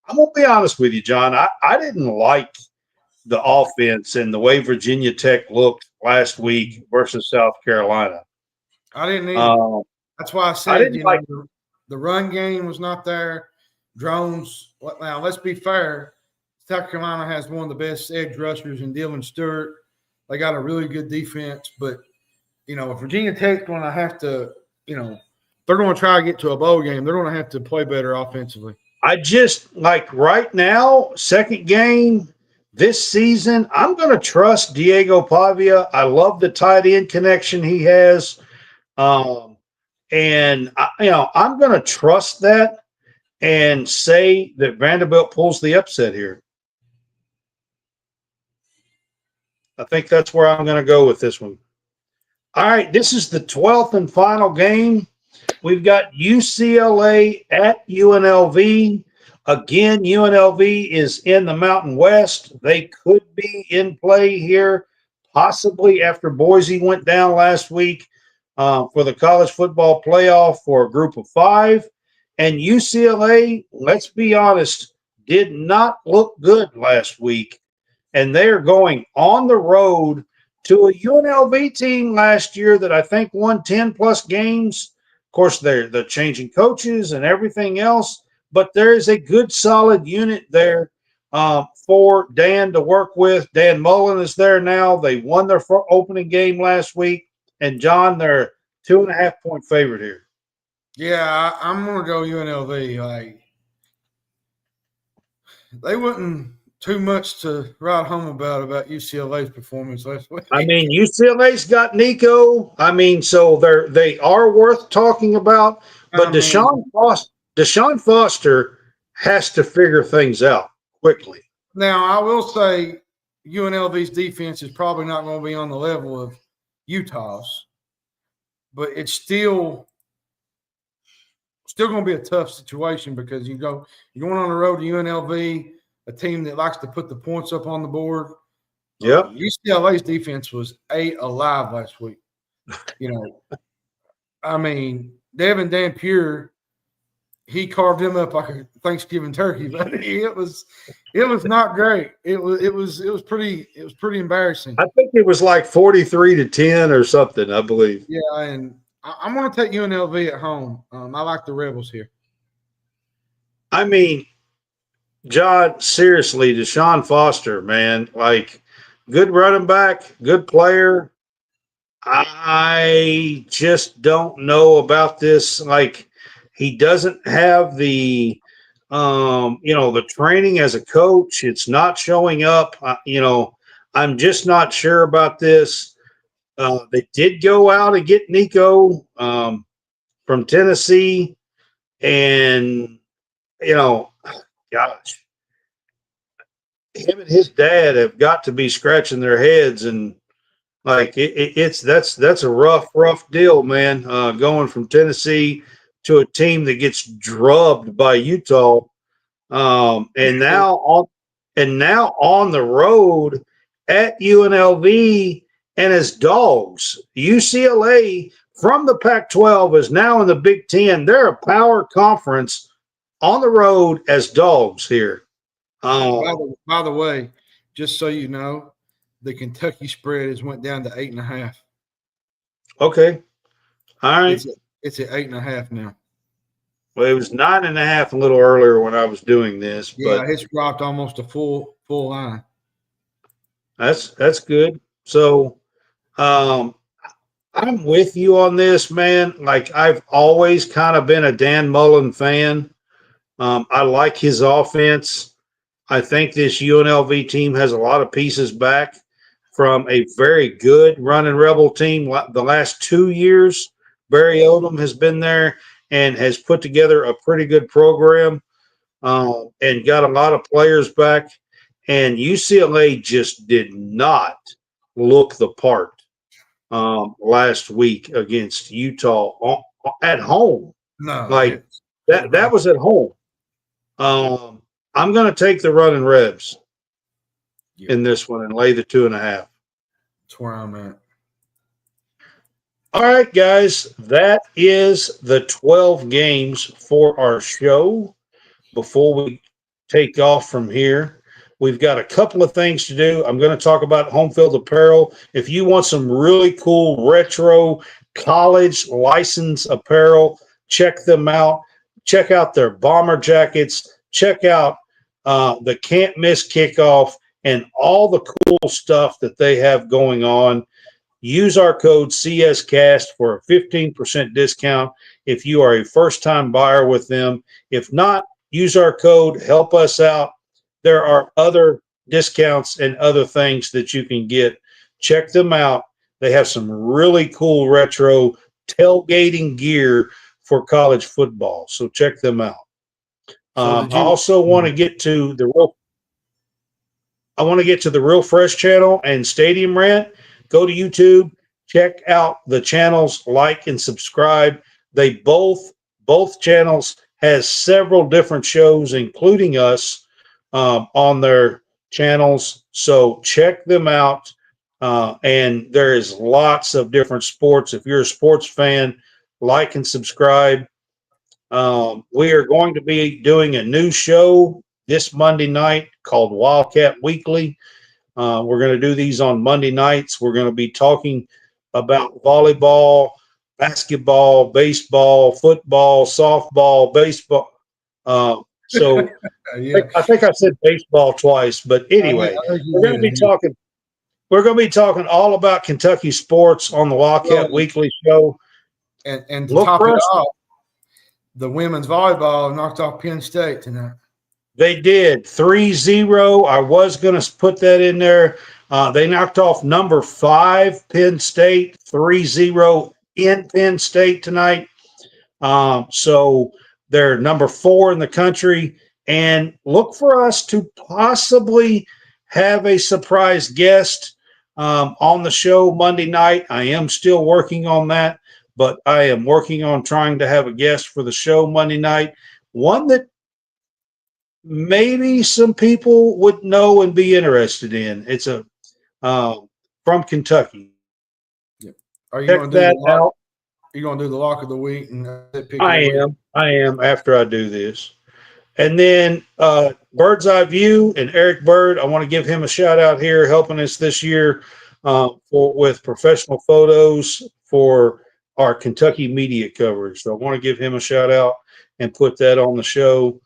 I'm going to be honest with you, John. I didn't like the offense and the way Virginia Tech looked last week versus South Carolina. I didn't either. That's why I said, the run game was not there. Drones. Now, let's be fair. South Carolina has one of the best edge rushers in Dylan Stewart. They got a really good defense. But, if Virginia Tech's going to have to, they're going to try to get to a bowl game, they're going to have to play better offensively. I just, right now, second game this season, I'm going to trust Diego Pavia. I love the tight end connection he has. And, I'm going to trust that and say that Vanderbilt pulls the upset here. I think that's where I'm going to go with this one. All right, this is the 12th and final game. We've got UCLA at UNLV. Again, UNLV is in the Mountain West. They could be in play here, possibly after Boise went down last week for the college football playoff for a group of 5. And UCLA, let's be honest, did not look good last week. And they are going on the road to a UNLV team last year that I think won 10-plus games. Of course, they're changing coaches and everything else, but there is a good, solid unit there for Dan to work with. Dan Mullen is there now. They won their opening game last week, and John, they're 2.5-point favorite here. Yeah, I'm gonna go UNLV. Like they wasn't too much to write home about UCLA's performance last week. I mean, UCLA's got Nico. I mean, so they are worth talking about. But I mean, Deshaun Foster has to figure things out quickly. now I will say UNLV's defense is probably not going to be on the level of Utah's, but it's still going to be a tough situation because you're going on the road to UNLV, a team that likes to put the points up on the board. Yep. UCLA's defense was 8 alive last week. You know, I mean, Devin Dampier, he carved him up like a Thanksgiving turkey, but it was not great. It was pretty embarrassing. I think it was like 43-10 or something, I believe. Yeah, and I'm going to take UNLV at home. I like the Rebels here. I mean, John, seriously, Deshaun Foster, man, like good running back, good player. I just don't know about this. Like, he doesn't have the, the training as a coach. It's not showing up. I'm just not sure about this. They did go out and get Nico from Tennessee, and gosh, him and his dad have got to be scratching their heads, and like that's a rough deal, man. Going from Tennessee to a team that gets drubbed by Utah, and now on the road at UNLV and as dogs. UCLA from the Pac-12 is now in the Big Ten. They're a power conference on the road as dogs here. By the way, just so you know, the Kentucky spread has went down to 8.5. Okay. All right. It's at 8.5 now. Well, it was 9.5 a little earlier when I was doing this. Yeah, but it's dropped almost a full line. That's good. So I'm with you on this, man. Like, I've always kind of been a Dan Mullen fan. I like his offense. I think this UNLV team has a lot of pieces back from a very good running Rebel team. The last 2 years, Barry Odom has been there and has put together a pretty good program and got a lot of players back. And UCLA just did not look the part last week against Utah at home. No, like that was at home. I'm going to take the running Rebs in this one and lay the 2.5. That's where I'm at. All right, guys, that is the 12 games for our show. Before we take off from here, we've got a couple of things to do. I'm going to talk about home field apparel. If you want some really cool retro college license apparel, check them out. Check out their bomber jackets. Check out the Can't Miss Kickoff and all the cool stuff that they have going on. Use our code CSCast for a 15% discount if you are a first-time buyer with them. If not, use our code. Help us out. There are other discounts and other things that you can get. Check them out. They have some really cool retro tailgating gear for college football. So check them out. I also want to get to the Real Fresh channel and Stadium Rant. Go to YouTube, check out the channels, like and subscribe. They both channels has several different shows, including us, on their channels. So check them out. And there is lots of different sports. If you're a sports fan, like and subscribe. We are going to be doing a new show this Monday night called Wildcat Weekly. We're going to do these on Monday nights. We're going to be talking about volleyball, basketball, baseball, football, softball, baseball. So Yeah, I think I said baseball twice, but anyway, I think you we're going to be did. talking. We're going to be talking all about Kentucky sports on the Wildcat Well, Weekly Show. and to Look top for it us. off, the women's volleyball knocked off Penn State tonight. They did 3-0. I was going to put that in there. They knocked off number 5 Penn State 3-0 in Penn State tonight. So they're number 4 in the country. And look for us to possibly have a surprise guest on the show Monday night. I am still working on that, but I am working on trying to have a guest for the show Monday night. One that maybe some people would know and be interested in. It's a from Kentucky. Yeah. Are you Check going to do the that lock? out. You going to do the lock of the week and pick of I the week? am. I am after I do this. And then Bird's Eye View and Eric Bird, I want to give him a shout out here, helping us this year with professional photos for our Kentucky media coverage. So I want to give him a shout out and put that on the show.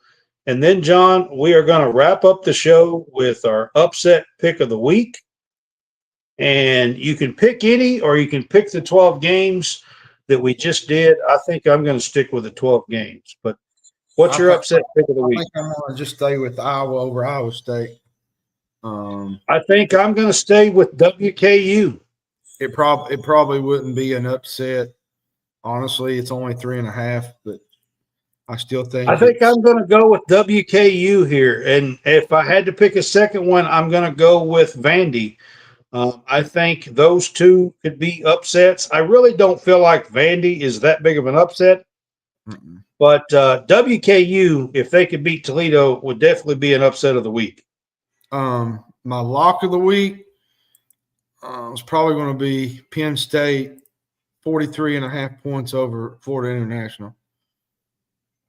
And then, John, we are going to wrap up the show with our upset pick of the week. And you can pick any, or you can pick the 12 games that we just did. I think I'm going to stick with the 12 games. But what's your upset pick of the week? I think I'm going to just stay with Iowa over Iowa State. I think I'm going to stay with WKU. It probably wouldn't be an upset. Honestly, it's only 3.5, but I still think I'm going to go with WKU here. And if I had to pick a second one, I'm going to go with Vandy. I think those two could be upsets. I really don't feel like Vandy is that big of an upset. Mm-mm. But WKU, if they could beat Toledo, would definitely be an upset of the week. My lock of the week is probably going to be Penn State, 43.5 points over Florida International.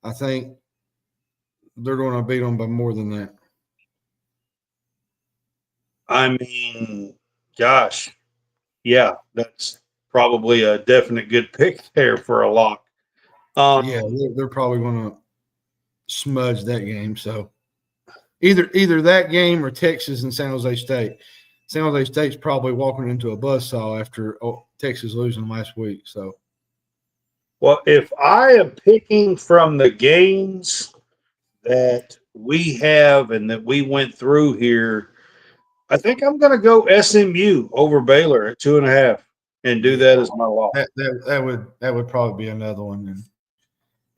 I think they're going to beat them by more than that. I mean, gosh, yeah, that's probably a definite good pick there for a lock. Yeah, they're probably going to smudge that game. So either that game or Texas and San Jose State. San Jose State's probably walking into a buzzsaw after Texas losing last week. So, well, if I am picking from the games that we have and that we went through here, I think I'm going to go SMU over Baylor at 2.5 and do that as my lock. that would probably be another one.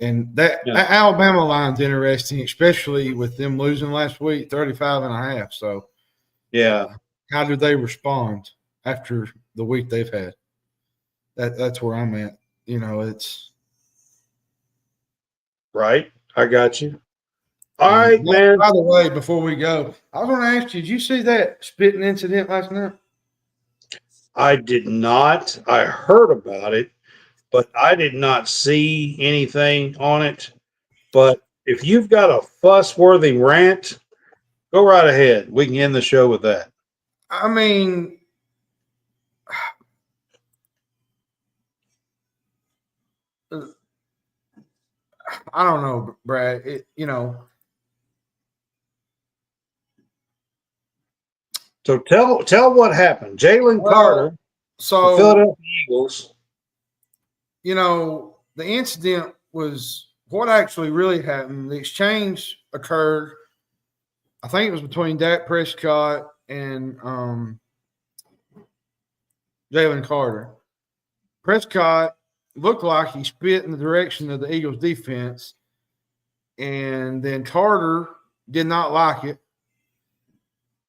And that Yeah. Alabama line's interesting, especially with them losing last week, 35.5. So, Yeah. How do they respond after the week they've had? That's where I'm at. It's Right. I got you. All right, by, man. By the way, before we go, I was going to ask you, did you see that spitting incident last night? I did not. I heard about it, but I did not see anything on it. But if you've got a fuss-worthy rant, go right ahead. We can end the show with that. I mean, I don't know, Brad. So tell what happened. Jalen Carter, the Philadelphia Eagles. The incident was what actually really happened. The exchange occurred. I think it was between Dak Prescott and Jalen Carter. Prescott looked like he spit in the direction of the Eagles defense, and then Carter did not like it.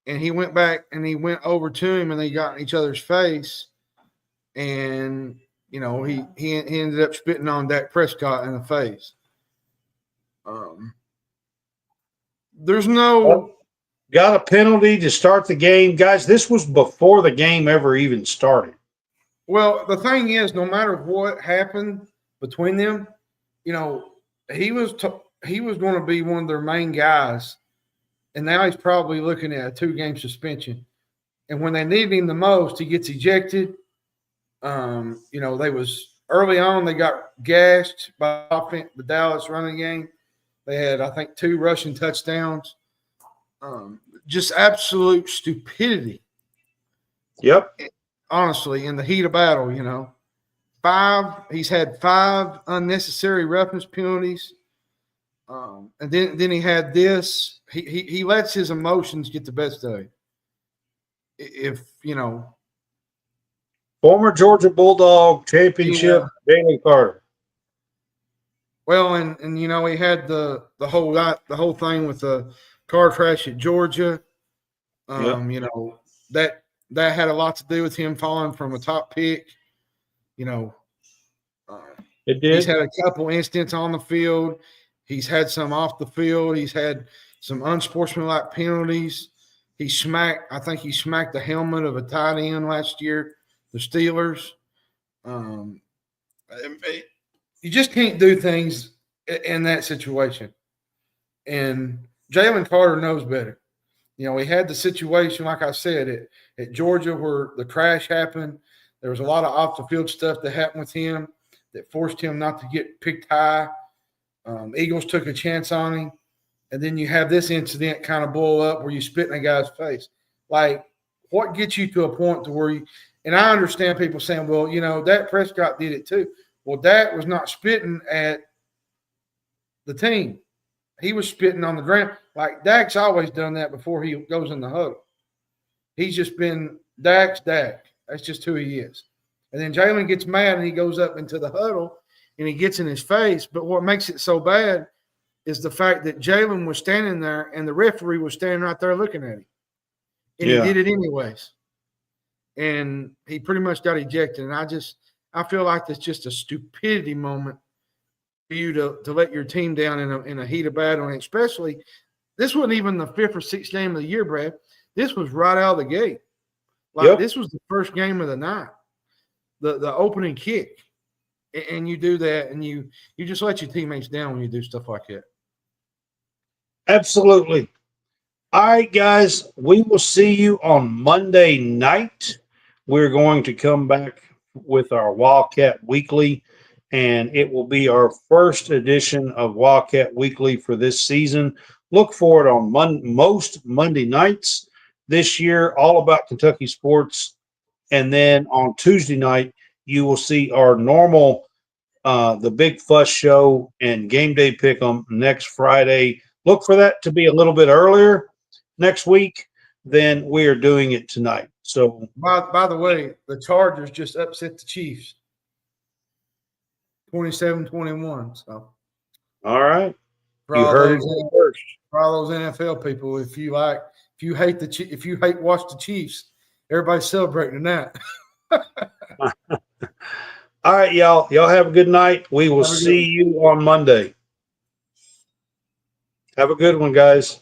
And he went back and he went over to him and they got in each other's face. And, he ended up spitting on Dak Prescott in the face. There's no. Got a penalty to start the game. Guys, this was before the game ever even started. Well, the thing is, no matter what happened between them, he was going to be one of their main guys. And now he's probably looking at a 2-game suspension. And when they needed him the most, he gets ejected. They was early on, they got gashed by the Dallas running game. They had, I think, 2 rushing touchdowns. Just absolute stupidity. Yep. Honestly, in the heat of battle, he's had 5 unnecessary roughness penalties. And then he had this. He lets his emotions get the best of him. Former Georgia Bulldog championship, Jalen Carter. Well, and he had the whole thing with the car crash at Georgia. That had a lot to do with him falling from a top pick. It did. He's had a couple incidents on the field. He's had some off the field. He's had some unsportsmanlike penalties. I think he smacked the helmet of a tight end last year, the Steelers. You just can't do things in that situation. And Jalen Carter knows better. He had the situation, like I said, at Georgia where the crash happened. There was a lot of off-the-field stuff that happened with him that forced him not to get picked high. Eagles took a chance on him. And then you have this incident kind of blow up where you spit in a guy's face. Like, what gets you to a point to where and I understand people saying, well, Dak Prescott did it too. Well, Dak was not spitting at the team. He was spitting on the ground. Like, Dak's always done that before he goes in the huddle. He's just been Dak's Dak. That's just who he is. And then Jalen gets mad and he goes up into the huddle and he gets in his face. But what makes it so bad is the fact that Jalen was standing there and the referee was standing right there looking at him. And he did it anyways. And he pretty much got ejected. And I feel like it's just a stupidity moment for you to let your team down in a heat of battle. And especially, this wasn't even the 5th or 6th game of the year, Brad. This was right out of the gate. This was the first game of the night, the opening kick. And you do that, and you just let your teammates down when you do stuff like that. Absolutely. All right, guys, we will see you on Monday night. We're going to come back with our Wildcat Weekly, and it will be our first edition of Wildcat Weekly for this season. Look for it on most Monday nights this year, all about Kentucky sports. And then on Tuesday night, you will see our normal the Big Fuss Show and Game Day Pick'em next Friday. Look for that to be a little bit earlier next week than we are doing it tonight. So, by the way, the Chargers just upset the Chiefs 27-21. So, all right, you heard it first. For all those NFL people, if you hate watch the Chiefs, everybody's celebrating that. All right, y'all. Y'all have a good night. We will see you on Monday. Have a good one, guys.